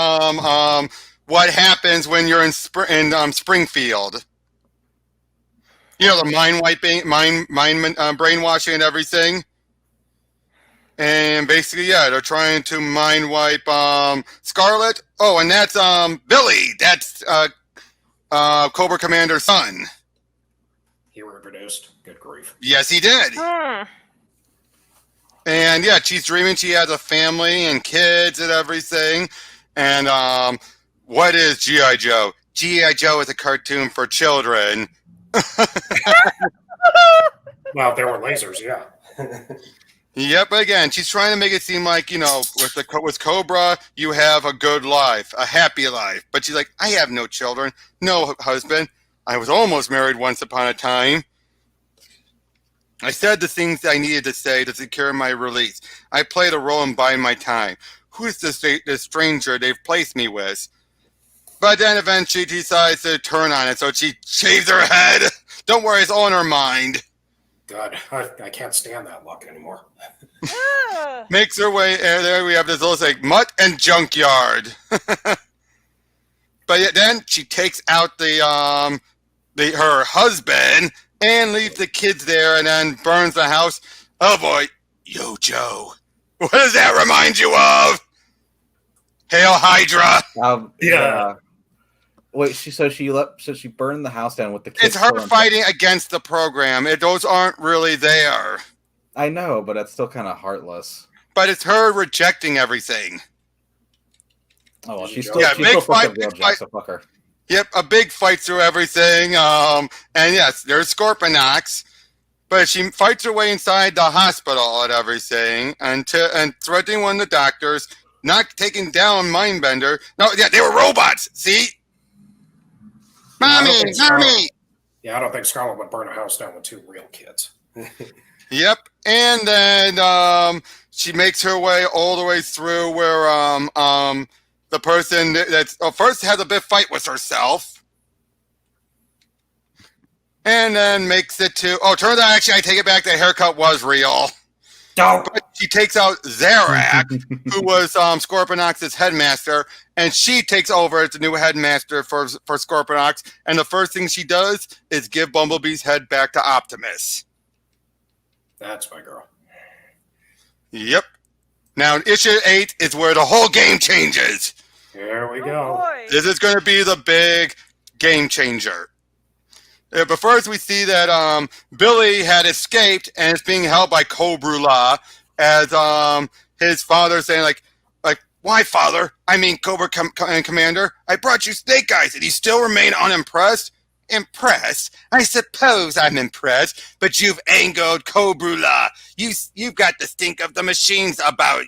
what happens when you're in Springfield. You know, the mind wiping, brainwashing and everything. And basically, yeah, they're trying to mind wipe Scarlet. Oh, and that's Billy. That's Cobra Commander's son. He reproduced. Good grief. Yes, he did. Hmm. And yeah, she's dreaming she has a family and kids and everything. And what is G.I. Joe? G.I. Joe is a cartoon for children. Well, there were lasers, yeah. Yep, but again, she's trying to make it seem like, with Cobra, you have a good life, a happy life. But she's like, I have no children, no husband. I was almost married once upon a time. I said the things I needed to say to secure my release. I played a role in buying my time. Who's this stranger they've placed me with? But then eventually she decides to turn on it, so she shaves her head. Don't worry, it's all in her mind. God, I can't stand that look anymore. Ugh. Makes her way there. We have this little like mutt and junkyard. But then she takes out her husband and leaves the kids there, and then burns the house. Oh boy, Yo Joe, what does that remind you of? Hail Hydra! Yeah. Wait, she burned the house down with the kids. It's her fighting against the program. Those aren't really there. I know, but it's still kind of heartless. But it's her rejecting everything. Oh well, she's Yeah, still big fight, real big Jack, so fuck her. Yep, a big fight through everything. And yes, there's Scorponok, but she fights her way inside the hospital and everything, and threatening one of the doctors, not taking down Mindbender. No, yeah, they were robots. See, mommy. Yeah, I don't think Scarlet would burn a house down with 2 real kids. Yep, and then she makes her way all the way through where the person that's first has a big fight with herself, and then makes it to turns out actually I take it back, the haircut was real. Don't. But she takes out Zarak, who was Scorponok's headmaster, and she takes over as the new headmaster for Scorponok, and the first thing she does is give Bumblebee's head back to Optimus. That's my girl. Yep. Now, issue 8 is where the whole game changes. Here we Oh, go. boy. This is going to be the big game changer. But first, we see that Billy had escaped and is being held by Cobra as his father saying, like, why, father? I mean, Cobra Commander, I brought you Snake Eyes, and you still remain unimpressed? Impressed? I suppose I'm impressed, but you've angered Cobra. You've got the stink of the machines about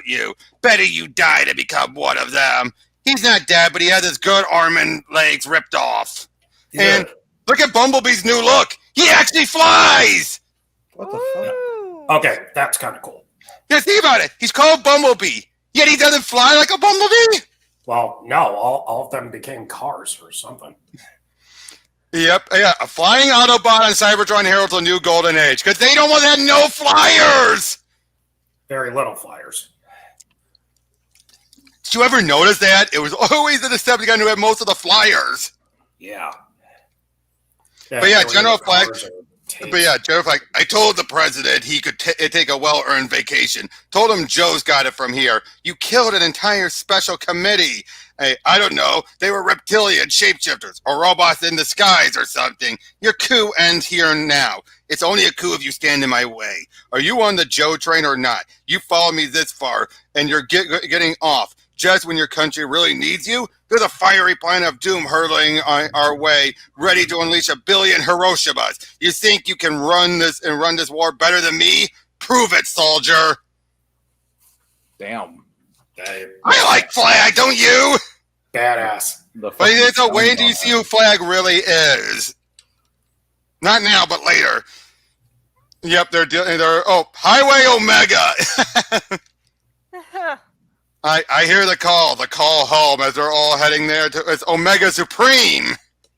you. Better you die to become one of them. He's not dead, but he has his good arm and legs ripped off. Yeah. And look at Bumblebee's new look. He actually flies. What the fuck? Ooh. Okay, that's kind of cool. Yeah, think about it. He's called Bumblebee, yet he doesn't fly like a bumblebee. Well, no, all of them became cars or something. Yep, yeah, a flying Autobot on Cybertron heralds a new golden age because they almost had no flyers. Very little flyers. Did you ever notice that? It was always the Decepticon who had most of the flyers. Yeah. But yeah, very General little Flag- cars or tanks. But yeah, Joe's like, I told the president he could take a well-earned vacation. Told him Joe's got it from here. You killed an entire special committee. Hey, I don't know. They were reptilian shapeshifters or robots in disguise or something. Your coup ends here now. It's only a coup if you stand in my way. Are you on the Joe train or not? You followed me this far, and you're getting off just when your country really needs you? There's a fiery plan of doom hurtling our way, ready to unleash 1 billion Hiroshimas. You think you can run this war better than me? Prove it, soldier. Damn. I like Flag, don't you? Badass. But it's a way until you see who Flag really is. Not now, but later. Yep, they're Highway Omega. I hear the call home as they're all heading there to it's Omega Supreme.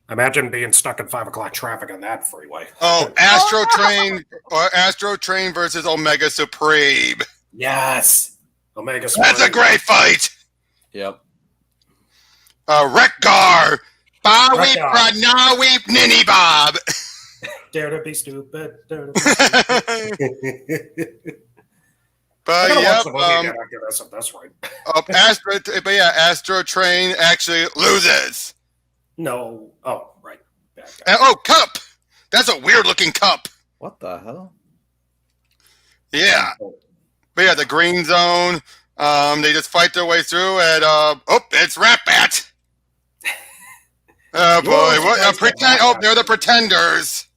Imagine being stuck in 5 o'clock traffic on that freeway. Oh, Astro Train versus Omega Supreme. Yes. Omega. That's a great fight. Yep. Rekgar. Baweep Rekgar. Pranaweep Ninny Bob. Dare to be stupid. Dare to be stupid. But I yep, that's right. Astro Train actually loses. No. Oh, right. Bad guy. Cup. That's a weird looking cup. What the hell? Yeah. But yeah, the green zone. They just fight their way through, and it's Rat Bat. Oh boy, what? Pretend. Oh, they're the pretenders.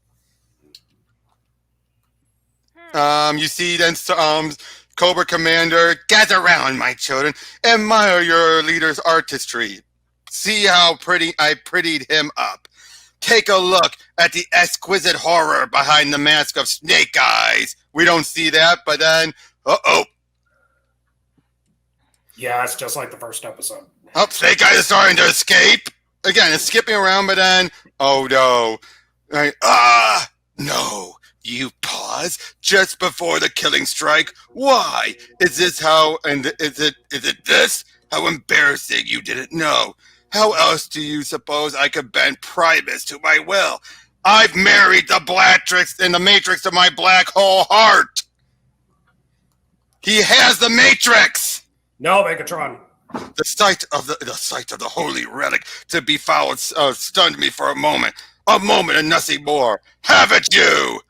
You see then Cobra Commander, gather round, my children, admire your leader's artistry. See how pretty I prettied him up. Take a look at the exquisite horror behind the mask of Snake Eyes. We don't see that, but then, Yeah, it's just like the first episode. Oh, Snake Eyes is starting to escape. Again, it's skipping around, but then, oh no. Right, no. You pause just before the killing strike. Why? Is this how, and is it this? How embarrassing, you didn't know. How else do you suppose I could bend Primus to my will? I've married the Blatrix in the matrix of my black hole heart. He has the matrix. No, Megatron. The sight of the holy relic to be fouled stunned me for a moment and nothing more. Have it, you!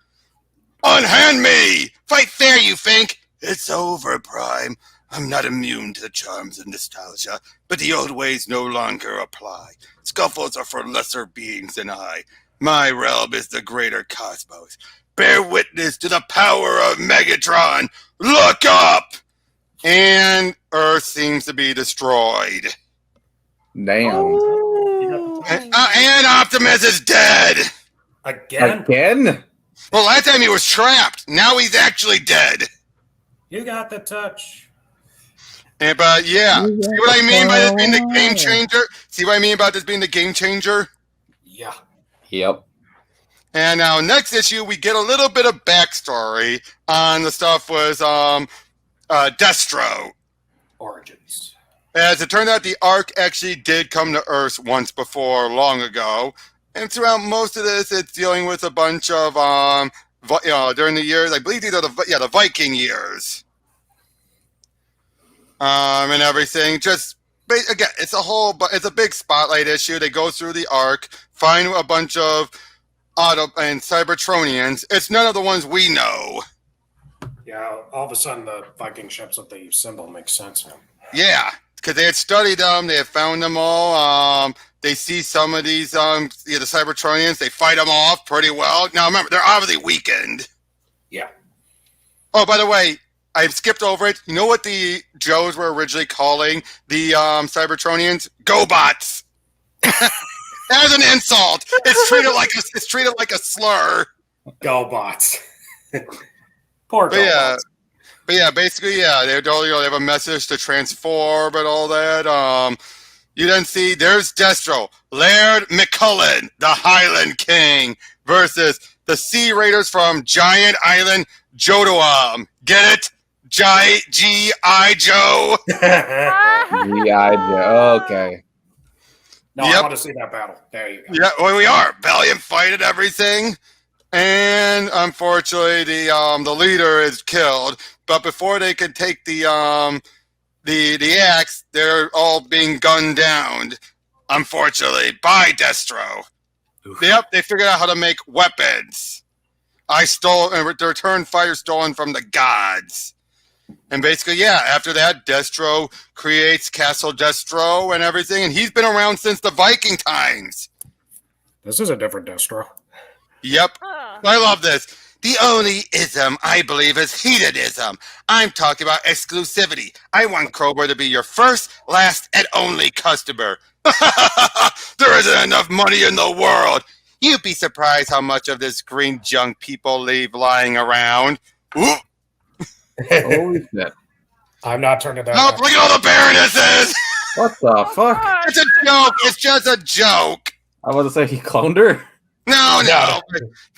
Unhand me! Fight fair, you think? It's over, Prime. I'm not immune to the charms of nostalgia, but the old ways no longer apply. Scuffles are for lesser beings than I. My realm is the greater cosmos. Bear witness to the power of Megatron. Look up! And Earth seems to be destroyed. Damn. And Optimus is dead! Again? Well, last time he was trapped. Now he's actually dead. You got the touch. But yeah, see what I mean by this being the game changer? See what I mean about this being the game changer? Yeah. Yep. And now next issue, we get a little bit of backstory on the stuff was Destro Origins. As it turned out, the Ark actually did come to Earth once before, long ago. And throughout most of this, it's dealing with a bunch of during the years. I believe these are the Viking years. And everything. Just again, it's a big spotlight issue. They go through the Ark, find a bunch of and Cybertronians. It's none of the ones we know. Yeah, all of a sudden the Viking ships with the symbol makes sense now. Yeah, because they had studied them, they had found them all. They see some of these, the Cybertronians. They fight them off pretty well. Now remember, they're obviously weakened. Yeah. Oh, by the way, I skipped over it. You know what the Joes were originally calling the Cybertronians? GoBots. As an insult, it's treated like a slur. GoBots. Poor GoBots. Yeah. But yeah, basically, they have a message to transform and all that. You then see there's Destro, Laird McCullen, the Highland King, versus the Sea Raiders from Giant Island, Jodoam. Get it? G.I. Joe. G.I. Joe. Okay. No, I want to see that battle. There you go. Yeah, well, we are. Valiant fight and everything. And unfortunately, the leader is killed. But before they can take the axe, they're all being gunned down, unfortunately, by Destro. Oof. Yep, they figured out how to make weapons. I stole and returned fire stolen from the gods. And basically, after that, Destro creates Castle Destro and everything, and he's been around since the Viking times. This is a different Destro. Yep. I love this. The only ism I believe is hedonism. I'm talking about exclusivity. I want Cobra to be your first, last, and only customer. There isn't enough money in the world. You'd be surprised how much of this green junk people leave lying around. Ooh. Holy shit. I'm not turning that. Oh, look at all the baronesses! What the fuck? It's a joke. It's just a joke. I was to say he cloned her. No.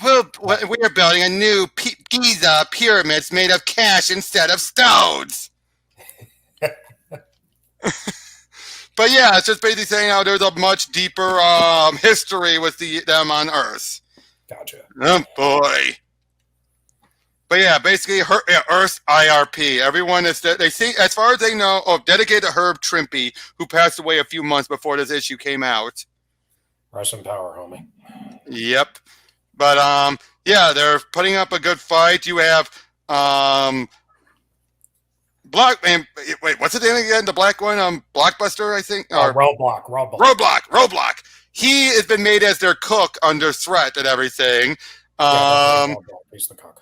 We're building a new Giza pyramids made of cash instead of stones. But yeah, it's just basically saying how there's a much deeper history with them on Earth. Gotcha. Oh boy. But yeah, basically, Earth's IRP. Everyone is they see, as far as they know, dedicated to Herb Trimpe, who passed away a few months before this issue came out. Rest in power, homie. Yep. But yeah, they're putting up a good fight. You have Black man. Wait, what's the name again? The black one, Blockbuster, I think. Roadblock. He has been made as their cook under threat and everything. He's the cook.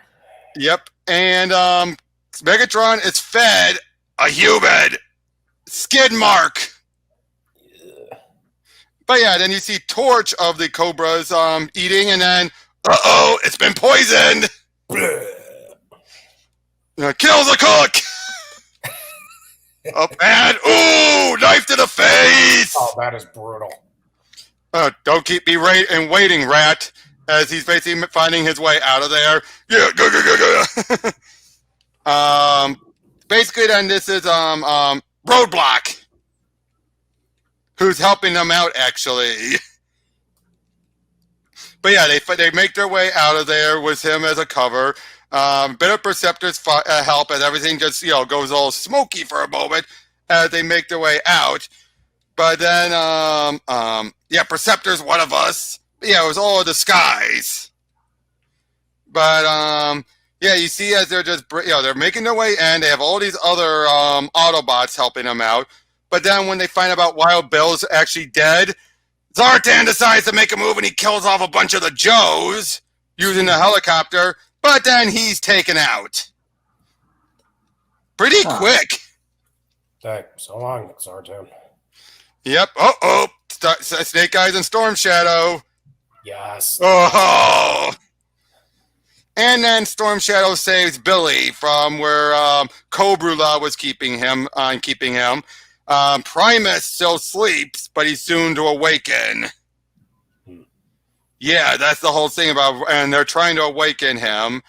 Yep, and Megatron is fed a human skid mark. But yeah, then you see Torch of the Cobras eating, and then it's been poisoned. Kills the cook. Up and knife to the face. Oh, that is brutal. Don't keep me waiting, rat. As he's basically finding his way out of there. Yeah, go. Basically, then this is Roadblock, who's helping them out actually. But yeah, they make their way out of there with him as a cover. Bit of Perceptor's help, and everything just goes all smoky for a moment as they make their way out. But then Perceptor's one of us. Yeah, it was all a disguise. But you see as they're just they're making their way in. They have all these other Autobots helping them out. But then when they find out Wild Bill's actually dead, Zartan decides to make a move and he kills off a bunch of the Joes using the helicopter. But then he's taken out. Pretty quick. Hey, so long, Zartan. Yep. Snake Eyes and Storm Shadow. Yes. Oh. And then Storm Shadow saves Billy from where Cobrula was keeping him. Primus still sleeps, but he's soon to awaken. Yeah, that's the whole thing and they're trying to awaken him.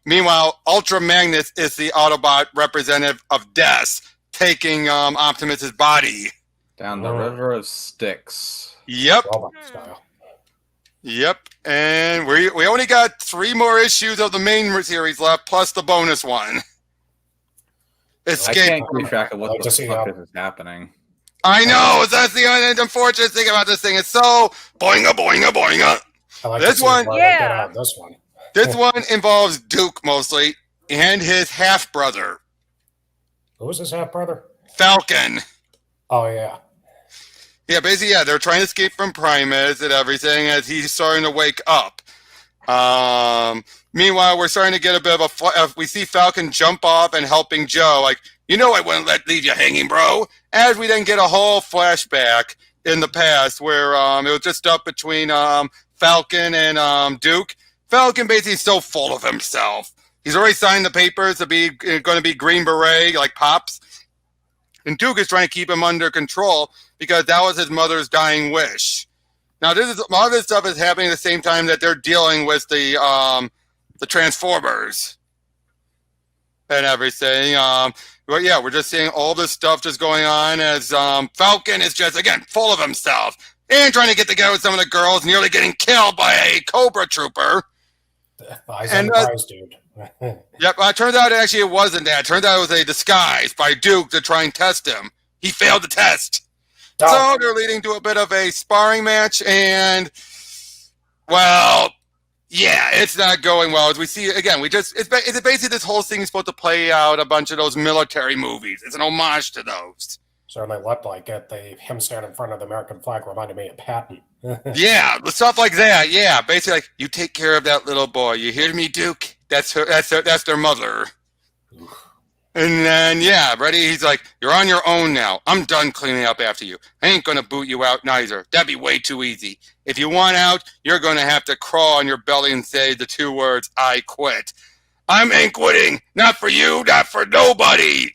Meanwhile, Ultra Magnus is the Autobot representative of Death, taking Optimus's body. Down the River of Styx. Yep. Style. Yep. And we only got 3 more issues of the main series left, plus the bonus one. Escape. I can't keep track of what the fuck is happening. I know. That's the unfortunate thing about this thing. It's so boinga. This one. This one involves Duke mostly and his half brother. Who was his half brother? Falcon. Oh yeah. Yeah, basically, they're trying to escape from Primus and everything as he's starting to wake up. Meanwhile, we're starting to get a bit of we see Falcon jump off and helping Joe, like, I wouldn't leave you hanging, bro. As we then get a whole flashback in the past where it was just up between Falcon and Duke. Falcon basically is so full of himself. He's already signed the papers to be going to be Green Beret, like Pops. And Duke is trying to keep him under control because that was his mother's dying wish. Now, a lot of this stuff is happening at the same time that they're dealing with the Transformers and everything. But yeah, we're just seeing all this stuff just going on as Falcon is just, again, full of himself and trying to get together with some of the girls, nearly getting killed by a Cobra Trooper. Eyes on the prize, dude. Yep, it turns out it wasn't that. It turns out it was a disguise by Duke to try and test him. He failed the test. So they're leading to a bit of a sparring match, and, well, yeah, it's not going well. As we see, again, it's basically this whole thing is supposed to play out a bunch of those military movies. It's an homage to those. Certainly looked like it. Him standing in front of the American flag reminded me of Patton. Yeah, stuff like that. Yeah, basically, like, you take care of that little boy. You hear me, Duke? That's their mother. And then, ready? He's like, you're on your own now. I'm done cleaning up after you. I ain't going to boot you out neither. That'd be way too easy. If you want out, you're going to have to crawl on your belly and say the 2 words, I quit. I ain't quitting. Not for you, not for nobody.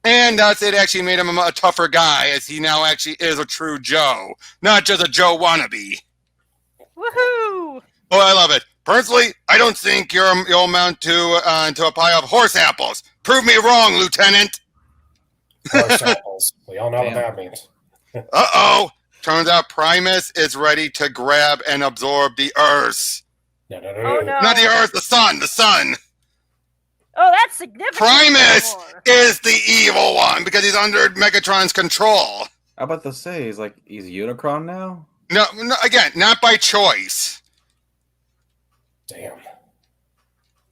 And thus it actually made him a tougher guy, as he now actually is a true Joe, not just a Joe wannabe. Woohoo! Oh, I love it. Personally, I don't think you'll amount to a pile of horse apples. Prove me wrong, Lieutenant. Horse apples. We all know what that means. Uh-oh. Turns out Primus is ready to grab and absorb the Earth. No. Oh, no. Not the Earth, the sun. Oh, that's significant. Primus is the evil one because he's under Megatron's control. How about to say he's Unicron now? No, again, not by choice. Damn.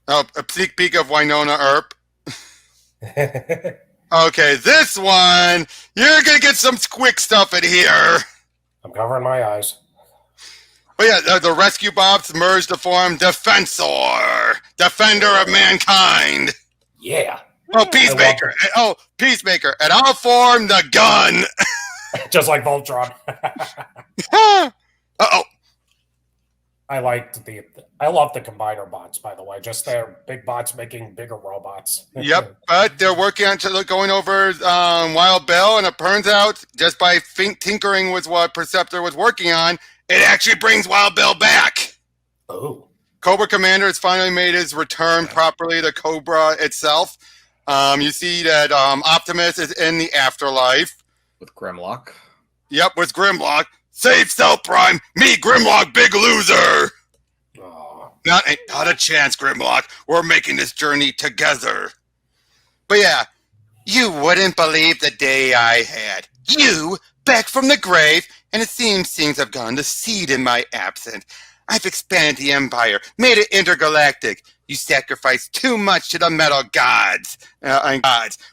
Oh, a sneak peek of Winona Earp. Okay, this one, you're going to get some quick stuff in here. I'm covering my eyes. But yeah, the Rescue Bots merged to form Defensor, Defender of Mankind. Yeah. Oh, Peacemaker. Oh, Peacemaker. And I'll form the Gun. Just like Voltron. Uh-oh. I love the combiner bots, by the way. Just their big bots making bigger robots. Yep, but they're working on going over Wild Bill, and it turns out, just by tinkering with what Perceptor was working on, it actually brings Wild Bill back. Oh. Cobra Commander has finally made his return properly to Cobra itself. You see that Optimus is in the afterlife. With Grimlock. Yep, with Grimlock. Save self, Prime. Me, Grimlock, big loser. Oh. Not a chance, Grimlock. We're making this journey together. But yeah, you wouldn't believe the day I had. You, back from the grave, and it seems things have gone to seed in my absence. I've expanded the Empire, made it intergalactic. You sacrificed too much to the metal gods.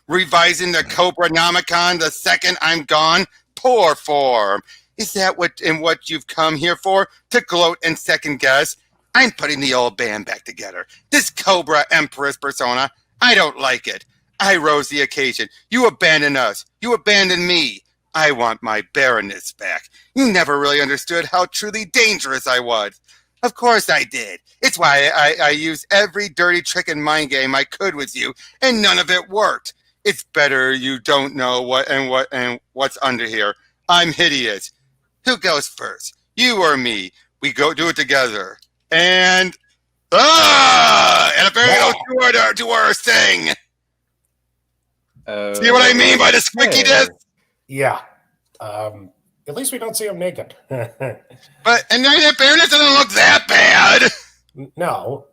Revising the Cobra-nomicon the second I'm gone? Poor form. Is that what you've come here for? To gloat and second guess? I'm putting the old band back together. This Cobra Empress persona, I don't like it. I rose the occasion. You abandoned us. You abandoned me. I want my Baroness back. You never really understood how truly dangerous I was. Of course I did. It's why I used every dirty trick and mind game I could with you, and none of it worked. It's better you don't know what's under here. I'm hideous. Who goes first? You or me? We go do it together. And and apparently don't do our thing. See what I mean by the squeakiness? Yeah. At least we don't see him naked. But and then Baroness doesn't look that bad. No.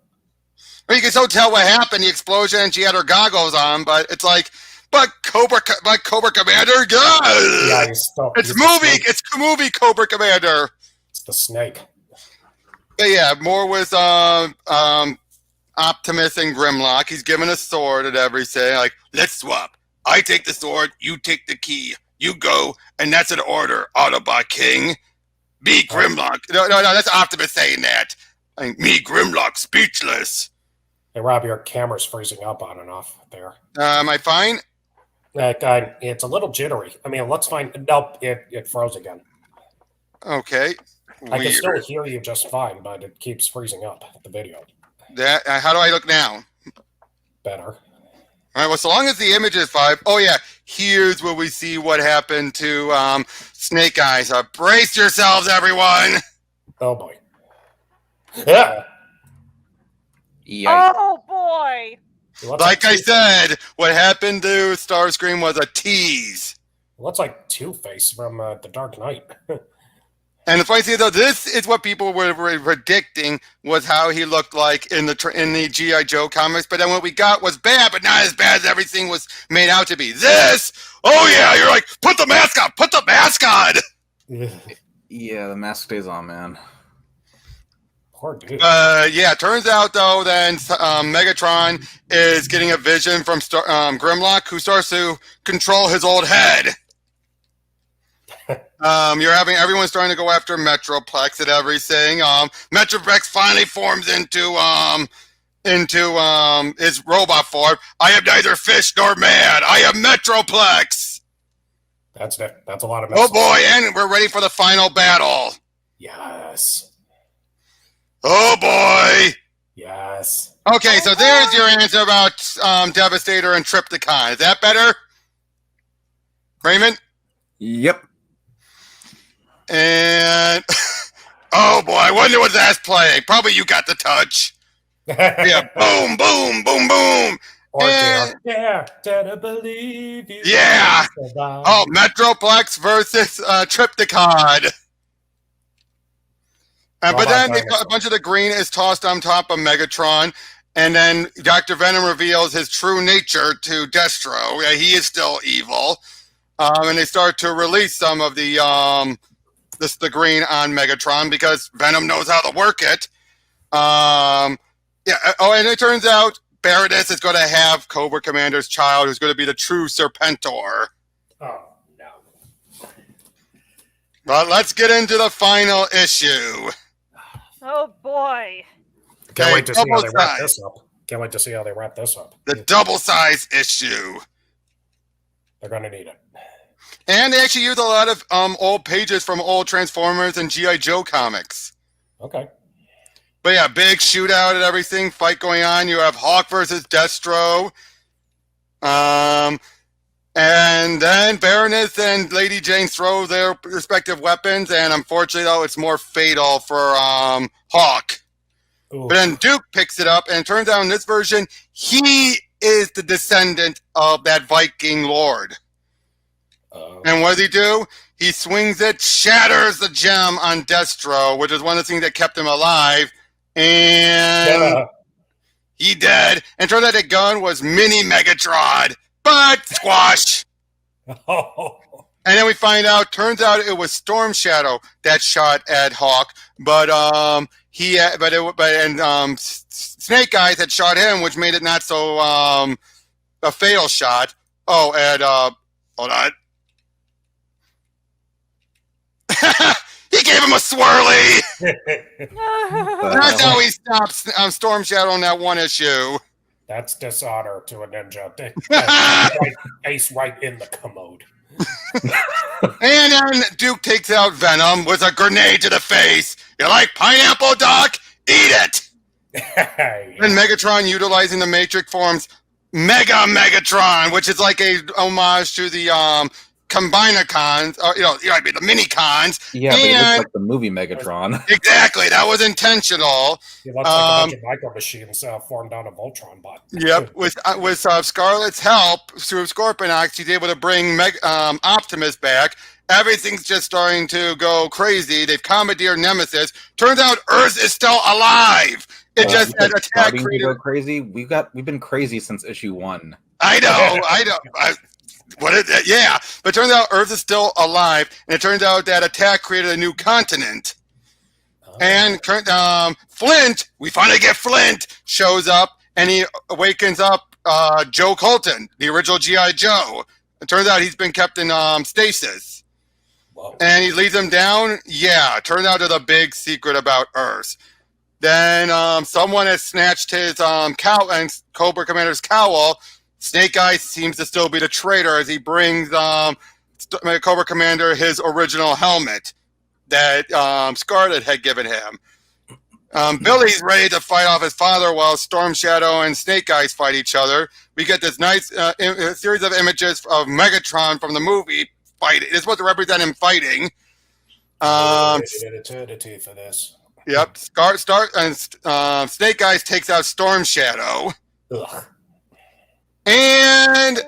Or you can so tell what happened, the explosion, and she had her goggles on, but it's like, but Cobra Commander, yeah, it's movie Cobra Commander. It's the snake. But yeah, more with Optimus and Grimlock. He's giving a sword and everything. Like, let's swap. I take the sword, you take the key. You go, and that's an order, Autobot King. Me, Grimlock. No, that's Optimus saying that. Me, Grimlock, speechless. Hey, Rob, your camera's freezing up on and off there. Am I fine? It's a little jittery. I mean, let's find. Nope, it froze again. Okay. I can still hear you just fine, but it keeps freezing up the video. How do I look now? Better. All right, well, so long as the image is 5. Oh, yeah, here's where we see what happened to Snake Eyes. Brace yourselves, everyone. Oh, boy. Yeah. Yikes. Oh boy! Like I said, what happened to Starscream was a tease. Looks like Two-Face from The Dark Knight. And the funny thing, though, this is what people were predicting was how he looked like in the G.I.Joe comics. But then what we got was bad, but not as bad as everything was made out to be. This, oh yeah, you're like, put the mask on, put the mask on. Yeah, the mask stays on, man. Poor dude. Yeah, turns out though, then Megatron is getting a vision from Grimlock, who starts to control his old head. Everyone's starting to go after Metroplex and everything. Metroplex finally forms into his robot form. I am neither fish nor man. I am Metroplex. That's a lot of. Oh boy, and we're ready for the final battle. Yes. Oh boy. Yes. Okay, so there's your answer about Devastator and Triptychon. Is that better, Raymond? Yep. And oh boy, I wonder what that's playing. Probably You Got the Touch. Yeah, boom, boom, boom, boom. Or dare to believe you. Yeah. Oh, Metroplex versus Triptychon. But then a bunch of the green is tossed on top of Megatron, and then Dr. Venom reveals his true nature to Destro. Yeah, he is still evil. And they start to release some of the green on Megatron because Venom knows how to work it. Yeah. Oh, and it turns out Baroness is going to have Cobra Commander's child, who's going to be the true Serpentor. Oh, no. Well, let's get into the final issue. Oh boy. Can't wait to see how they wrap double-size. this up. Can't wait to see how they wrap this up. The double-size issue. They're going to need it. And they actually use a lot of old pages from old Transformers and G.I.Joe comics. Okay. But yeah, big shootout and everything, fight going on. You have Hawk versus Destro. And then Baroness and Lady Jane throw their respective weapons, and unfortunately, though, it's more fatal for Hawk. Ooh. But then Duke picks it up, and it turns out in this version, he is the descendant of that Viking lord. And what does he do? He swings it, shatters the gem on Destro, which is one of the things that kept him alive, and he dead. And turns out the gun was Mini Megatron, but squash. Oh. And then we find out, turns out it was Storm Shadow that shot at Hawk, but Snake Eyes had shot him, which made it not so a fatal shot. Oh, and hold on. He gave him a swirly. That's how he stops Storm Shadow in that one issue. That's dishonor to a ninja. Face right in the commode. And then Duke takes out Venom with a grenade to the face. You like pineapple, Doc? Eat it. And Megatron, utilizing the Matrix, forms Mega Megatron, which is like a homage to the Combinacons, or the mini-cons. Yeah, but it looks like the movie Megatron. Exactly, that was intentional. He looks like a bunch of micro machines formed on a Voltron bot. Yep, with Scarlet's help through Scorponok, she's able to bring Optimus back. Everything's just starting to go crazy. They've commandeered Nemesis. Turns out Earth is still alive. It just had attack created. Go crazy. We've been crazy since issue 1. I know. What is it? Yeah, but it turns out Earth is still alive, and it turns out that attack created a new continent. Oh. And Flint, we finally get Flint, shows up, and he awakens up Joe Colton, the original G.I. Joe. It turns out he's been kept in stasis. Whoa. And he leads them down. Yeah, it turns out there's a big secret about Earth. Then someone has snatched his cowl and Cobra Commander's cowl. Snake Eyes seems to still be the traitor as he brings Cobra Commander his original helmet that Scarlet had given him. Billy's ready to fight off his father while Storm Shadow and Snake Eyes fight each other. We get this nice series of images of Megatron from the movie fighting. It's supposed to represent him fighting. waited an eternity for this. Yep. Snake Eyes takes out Storm Shadow. Ugh. And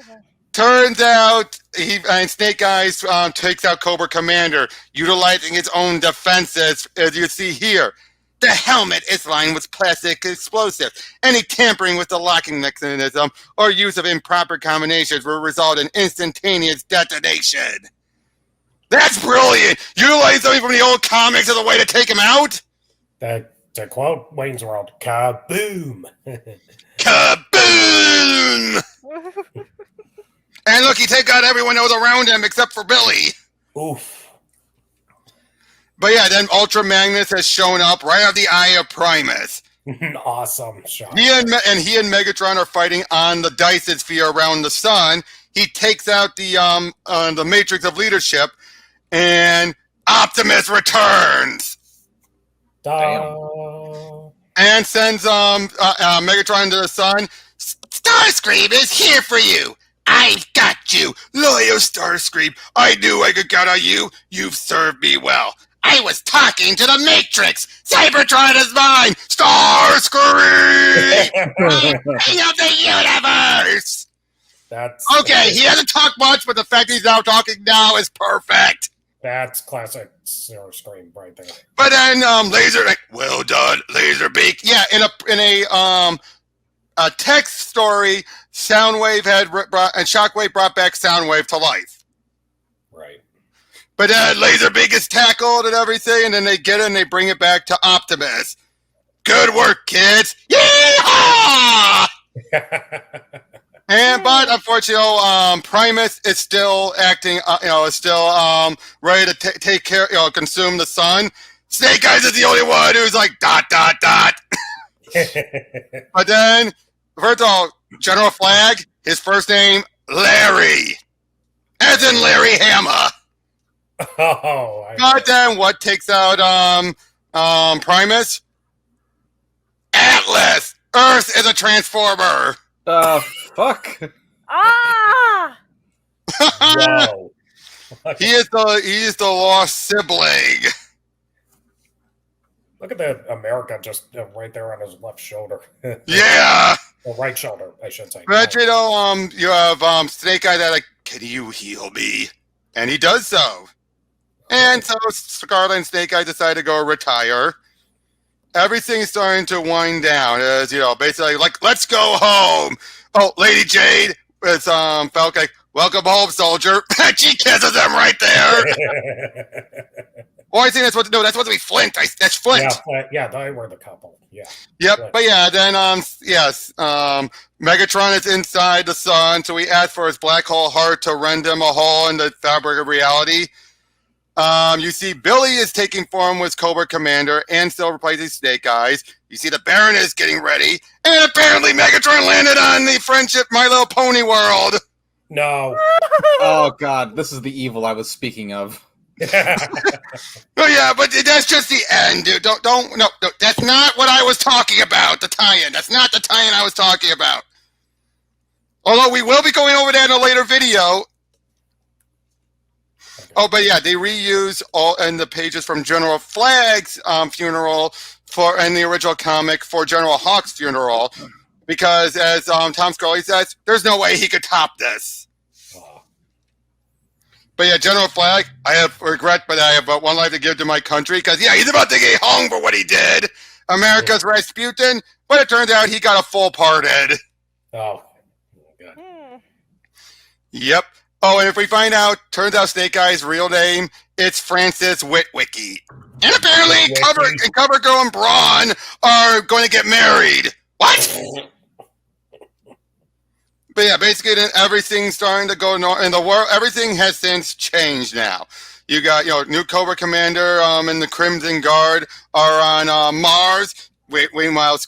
turns out Snake Eyes takes out Cobra Commander, utilizing its own defenses, as you see here. The helmet is lined with plastic explosives. Any tampering with the locking mechanism or use of improper combinations will result in instantaneous detonation. That's brilliant! Utilize something from the old comics as a way to take him out? To quote Wayne's World, kaboom! Kaboom! And look, he took out everyone that was around him except for Billy. Oof. But yeah, then Ultra Magnus has shown up right out of the eye of Primus. Awesome shot. He and Megatron are fighting on the Dyson sphere around the sun. He takes out the Matrix of Leadership, and Optimus returns. And sends Megatron to the sun. Starscream is here for you. I've got you. Loyal Starscream. I knew I could count on you. You've served me well. I was talking to the Matrix. Cybertron is mine. Starscream. King of the universe. That's okay. He hasn't talked much, but the fact he's now talking now is perfect. That's classic Starscream right there. But then well done, Laserbeak. Yeah, in a text story, Soundwave and Shockwave brought back Soundwave to life. Right. But Laserbeak is tackled and everything, and then they get it and they bring it back to Optimus. Good work, kids! Yeehaw! But unfortunately, Primus is still acting, is still ready to take care, consume the sun. Snake Eyes is the only one who's like, ... But then, first of all, General Flag, his first name, Larry. As in Larry Hama. But then, what takes out Primus? Atlas! Earth is a transformer! Fuck. Ah! Whoa. He is the lost sibling. Look at that America just right there on his left shoulder. Yeah. Or right shoulder, I should say. But you have Snake Eye that like, can you heal me? And he does so. And so Scarlet and Snake Eye decide to go retire. Everything's starting to wind down as basically like, let's go home. Oh, Lady Jade, it's Falcon, like, welcome home, soldier. She kisses him right there. Well, I think that's supposed to be Flint. That's Flint. Yeah, they were the couple. Yeah. Yep, Flint. but yeah, then Megatron is inside the sun, so he asks for his black hole heart to rend him a hole in the fabric of reality. You see Billy is taking form with Cobra Commander and still replacing Snake Eyes. You see the Baron is getting ready, and apparently Megatron landed on the Friendship My Little Pony world. No. Oh god, this is the evil I was speaking of. Oh yeah, but that's just the end, dude. No, that's not what I was talking about. The tie-in. That's not the tie-in I was talking about. Although we will be going over that in a later video. Oh, but yeah, they reuse all in the pages from General Flag's funeral in the original comic for General Hawk's funeral, because as Tom Scioli says, there's no way he could top this. But yeah, General Flag, I have regret, but I have but one life to give to my country, because yeah, he's about to get hung for what he did. America's Rasputin, but it turns out he got a full pardon. Oh, God. Yep. Oh, and if we find out, turns out Snake Eye's real name, it's Francis Witwicky. And apparently Cover Girl and Brawn are going to get married. What? But yeah, basically then everything's starting to go north in the world. Everything has since changed now. You got, new Cobra Commander and the Crimson Guard are on Mars. Meanwhile,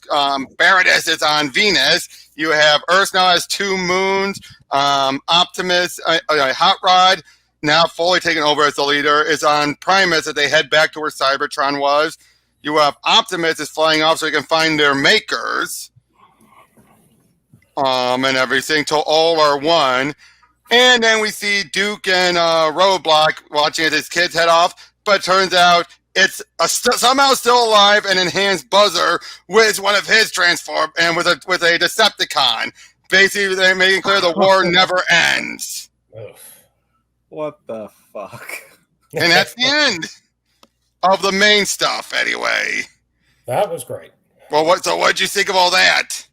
Baroness is on Venus. You have Earth now has 2 moons. Optimus, Hot Rod, now fully taken over as the leader, is on Primus as they head back to where Cybertron was. You have Optimus is flying off so he can find their makers. And everything till all are one. And then we see Duke and Roadblock watching as his kids head off, but it turns out it's somehow still alive and enhanced Buzzer with one of his transform and with a Decepticon. Basically, they're making clear the war never ends. What the fuck? And that's the end of the main stuff, anyway. That was great. Well, what'd you think of all that?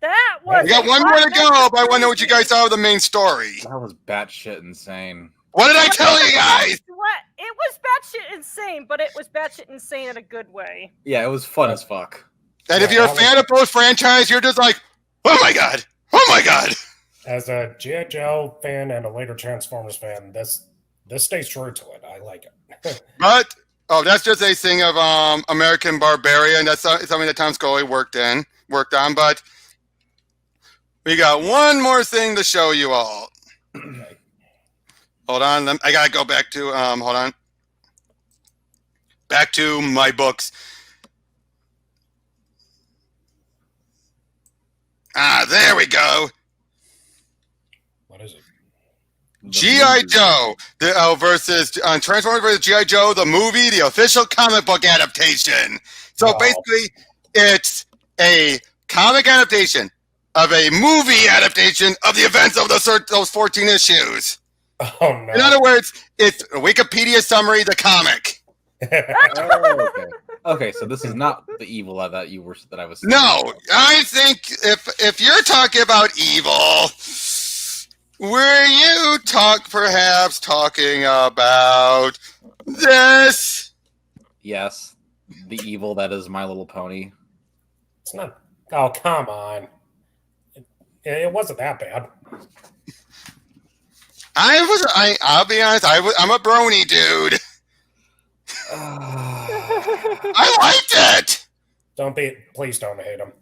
That was. We got one more to go, but I want to know what you guys thought of the main story. That was batshit insane. What did I tell you guys? What? It was batshit insane, but it was batshit insane in a good way. Yeah, it was fun as fuck. And if you're a fan of both franchise, you're just like, oh my god, oh my god. As a G.I. Joe fan and a later Transformers fan, this stays true to it. I like it. But that's just a thing of American Barbarian. That's something that Tom Scioli worked on. But we got one more thing to show you all. Okay. Hold on, I gotta go back to hold on. Back to my books. There we go. What is it? G.I. Joe versus Transformers versus G.I. Joe, the movie, the official comic book adaptation. So basically, it's a comic adaptation of a movie adaptation of the events of those 14 issues. Oh no! In other words, it's a Wikipedia summary, the comic. Oh, okay. Okay, so this is not the evil that I was. No, I think if you're talking about evil, were you perhaps talking about this? Yes. the evil that is My Little Pony. It's not. Oh, come on. It wasn't that bad. I'll be honest. I'm a brony dude. I liked it. Please don't hate him.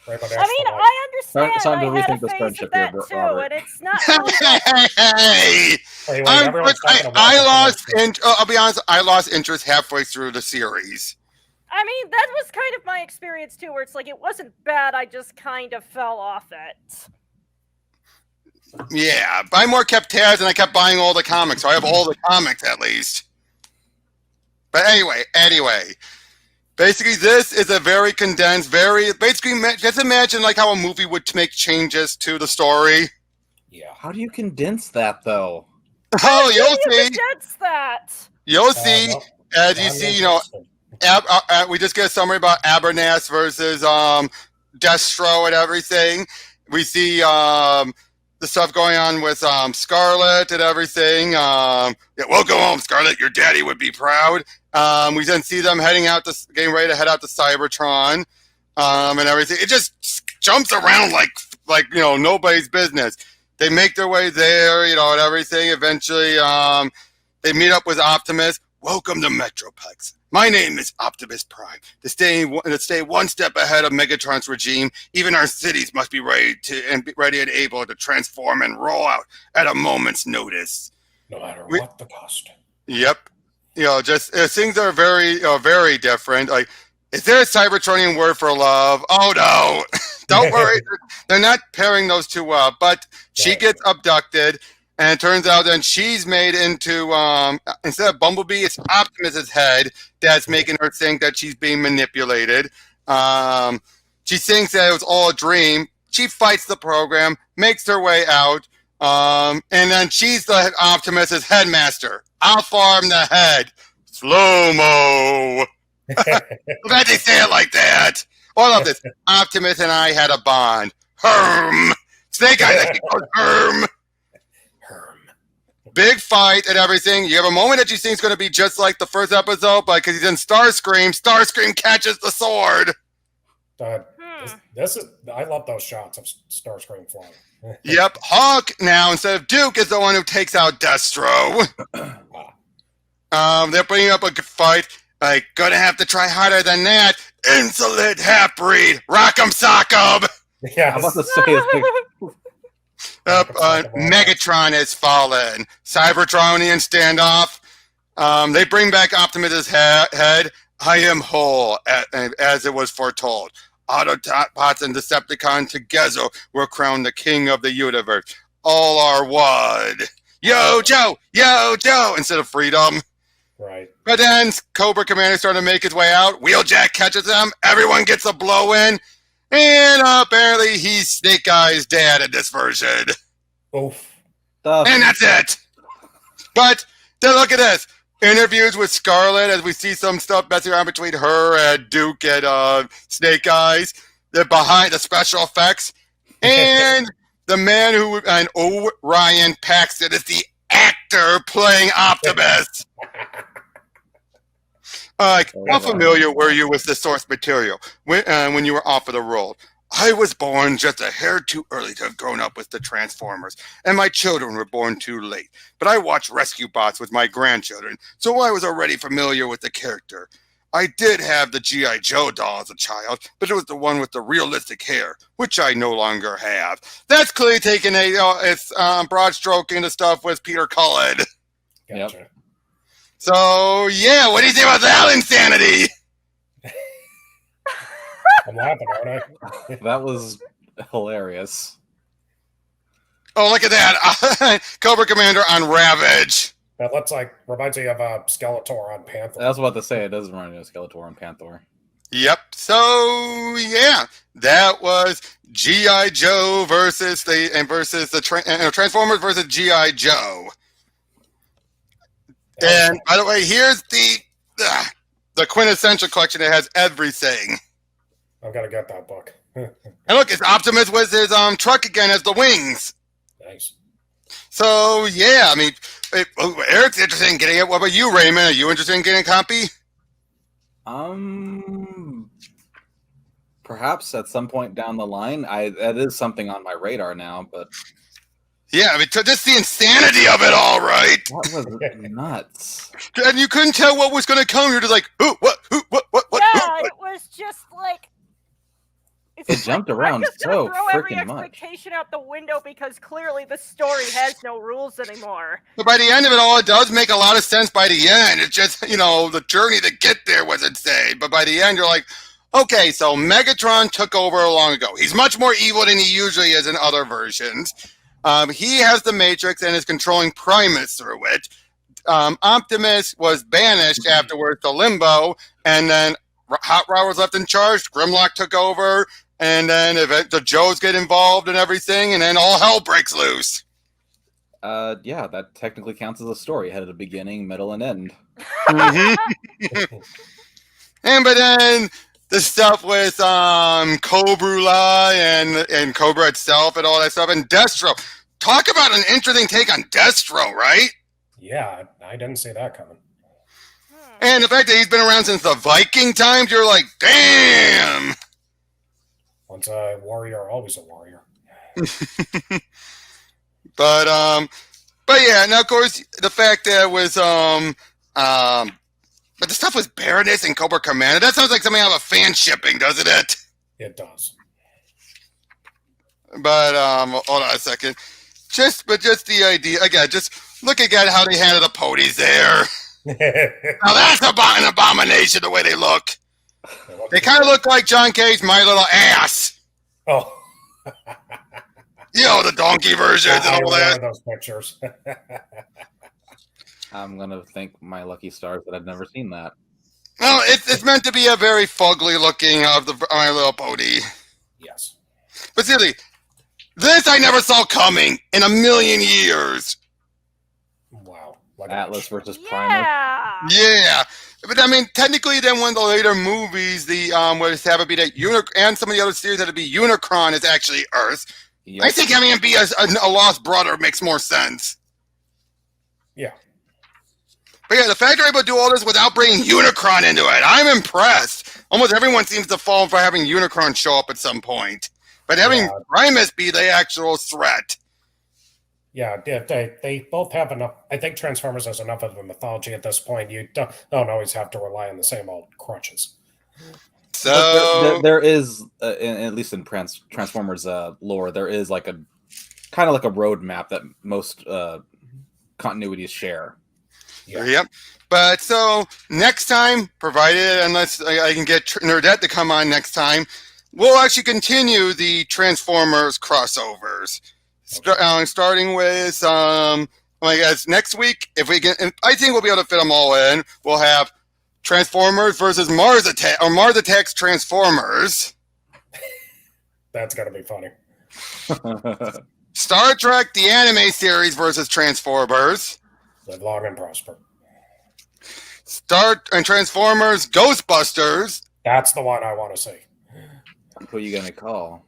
I mean, I understand. Time to I had a rethink this phase friendship of that here, too, Robert. and it's not. Really Hey, Wait, I lost. interest. I'll be honest. I lost interest halfway through the series. I mean, that was kind of my experience too, where it's like it wasn't bad. I just kind of fell off it. Yeah, I more kept tabs and I kept buying all the comics, so I have all the comics at least. But anyway, basically this is a very condensed, basically just imagine like how a movie would make changes to the story. Yeah. How do you condense that, though? Oh, you'll see. Condense that. You'll see. Well, As you see, we just get a summary about Abernathy versus Destro and everything. We see the stuff going on with Scarlet and everything. Yeah, welcome home, Scarlet. Your daddy would be proud. We then see them getting ready to head out to Cybertron and everything. It just jumps around like nobody's business. They make their way there, and everything. Eventually, they meet up with Optimus. Welcome to Metroplex. My name is Optimus Prime. To stay one step ahead of Megatron's regime, even our cities must be ready and able to transform and roll out at a moment's notice. No matter what the cost. Yep. Things are very, very different. Like, is there a Cybertronian word for love? Oh no, don't worry. They're not pairing those two up. But she gets abducted. And it turns out then she's made into, instead of Bumblebee, it's Optimus's head that's making her think that she's being manipulated. She thinks that it was all a dream. She fights the program, makes her way out, and then she's the Optimus's headmaster. I'll farm the head. Slow-mo. I'm glad they say it like that. All of this. Optimus and I had a bond. Herm. Snake Eyes actually goes Herm. Big fight and everything. You have a moment that you think is going to be just like the first episode, but because he's in Starscream, Starscream catches the sword. This is. I love those shots of Starscream flying. Yep. Hawk now, instead of Duke, is the one who takes out Destro. They're bringing up a good fight. Like, gonna have to try harder than that. Insolent half-breed. Rock'em sock'em. Yeah. I'm about to say Megatron has fallen. Cybertronian standoff. They bring back Optimus's head. I am whole, as it was foretold. Autobots and Decepticons together will crown the king of the universe. All are one. Yo, Joe! Yo, Joe! Instead of freedom. Right. But then Cobra Commander started to make his way out. Wheeljack catches him. Everyone gets a blow in. And apparently he's Snake Eye's dad in this version. Oof. And that's it. But then look at this. Interviews with Scarlet as we see some stuff messing around between her and Duke and Snake Eyes. They're behind the special effects. And the man and Ryan Paxton is the actor playing Optimus. How familiar were you with the source material when you were offered the role? I was born just a hair too early to have grown up with the Transformers, and my children were born too late. But I watched Rescue Bots with my grandchildren, so I was already familiar with the character. I did have the G.I.Joe doll as a child, but it was the one with the realistic hair, which I no longer have. That's clearly taking it's broad stroking the stuff with Peter Cullen. Gotcha. Yep. So, yeah, what do you think about that insanity? I'm laughing, aren't I? that was hilarious. Oh, look at that. Cobra Commander on Ravage. That reminds me of Skeletor on Panther. I was about to say, it does remind me of Skeletor and Panther. Yep. So, yeah, that was G.I. Joe versus the Transformers versus G.I. Joe. And by the way, here's the quintessential collection that has everything. I've got to get that book. And look, it's Optimus with his truck again as the wings. Nice. So yeah, I mean, Eric's interested in getting it. What about you, Raymond? Are you interested in getting a copy? Perhaps at some point down the line. That is something on my radar now, but Yeah, I mean, just the insanity of it all, right? that was nuts. And you couldn't tell what was going to come. You're just like, who, what, Yeah, who, it was just like It jumped around I'm just gonna so throw every freaking much. expectation out the window because clearly the story has no rules anymore. But by the end of it all, it does make a lot of sense by the end. It's just, the journey to get there was insane. But by the end, you're like, okay, so Megatron took over long ago. He's much more evil than he usually is in other versions. He has the Matrix and is controlling Primus through it. Optimus was banished afterwards to Limbo, and then Hot Rod was left in charge. Grimlock took over, and then the Joes get involved and everything, and then all hell breaks loose. Yeah, that technically counts as a story. It had a beginning, middle, and end. Mm-hmm. But then the stuff with Cobra and Cobra itself and all that stuff, and Destro. Talk about an interesting take on Destro, right? Yeah, I didn't see that coming. And the fact that he's been around since the Viking times, you're like, damn! Once a warrior, always a warrior. But yeah, now of course the fact that it was but the stuff with Baroness and Cobra Commander, that sounds like something out of a fan shipping, doesn't it? It does. But hold on a second. Just the idea again, just look again how they handle the ponies there. Now that's an abomination the way they look. They kind of look like John Cage's My Little Ass. Oh. The donkey versions and all that. Those pictures. I'm gonna thank my lucky stars that I've never seen that. Well, it's meant to be a very fugly looking of the My Little Pony. Yes. But seriously, this I never saw coming in a million years. Wow. Atlas versus Primus. Yeah. But I mean, technically, then one of the later movies, the would have it be that and some of the other series that would be Unicron is actually Earth. Yep. I think having him be a lost brother makes more sense. Yeah. But yeah, the fact they're able to do all this without bringing Unicron into it, I'm impressed. Almost everyone seems to fall for having Unicron show up at some point. But having Primus be the actual threat. Yeah, they both have enough. I think Transformers has enough of a mythology at this point. You don't always have to rely on the same old crutches. So there is, at least in Transformers lore, there is like a kind of like a roadmap that most continuities share. Yeah. Yep. But so next time, provided unless I can get Nerdette to come on next time, we'll actually continue the Transformers crossovers. Starting with I guess next week, if we can, I think we'll be able to fit them all in. We'll have Transformers versus Mars Attack, or Mars Attacks Transformers. That's gotta be funny. Star Trek the anime series versus Transformers. Live long and prosper. Transformers Ghostbusters. That's the one I want to see. Who are you gonna call?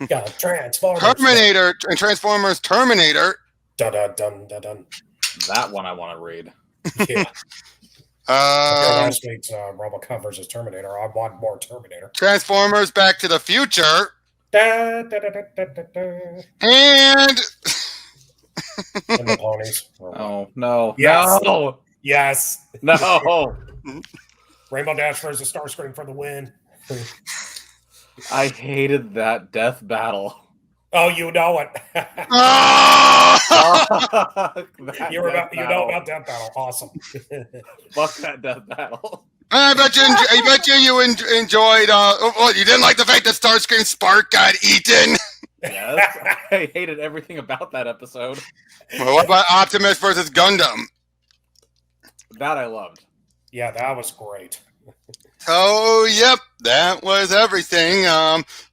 Yeah, Transformers. Terminator and Transformers Terminator. Dun dun dun dun dun. That one I want to read. Yeah. Last week's RoboCop versus Terminator. I want more Terminator. Transformers Back to the Future. Da, da, da, da, da, da, da. And And the ponies. Oh no! Yes. No! Yes. No! Rainbow Dash versus Starscream for the win. I hated that death battle. Oh, you know it. You know about Death Battle. Awesome. Fuck that death battle. I bet you enjoyed. You didn't like the fact that Starscream Spark got eaten. Yes, I hated everything about that episode. Well, what about Optimus versus Gundam? That I loved. Yeah, that was great. Oh, yep, that was everything.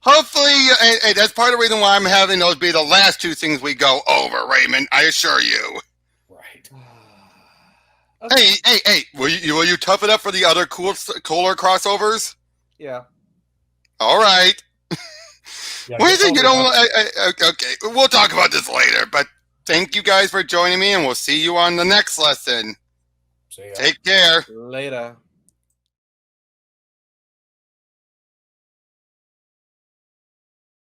Hopefully, and that's part of the reason why I'm having those be the last two things we go over, Raymond. I assure you. Right. Okay. Hey! Will you tough it up for the other cooler crossovers? Yeah. All right. Yeah, What is it you don't? Okay, we'll talk about this later. But thank you guys for joining me, and we'll see you on the next lesson. See ya. Take care. Later.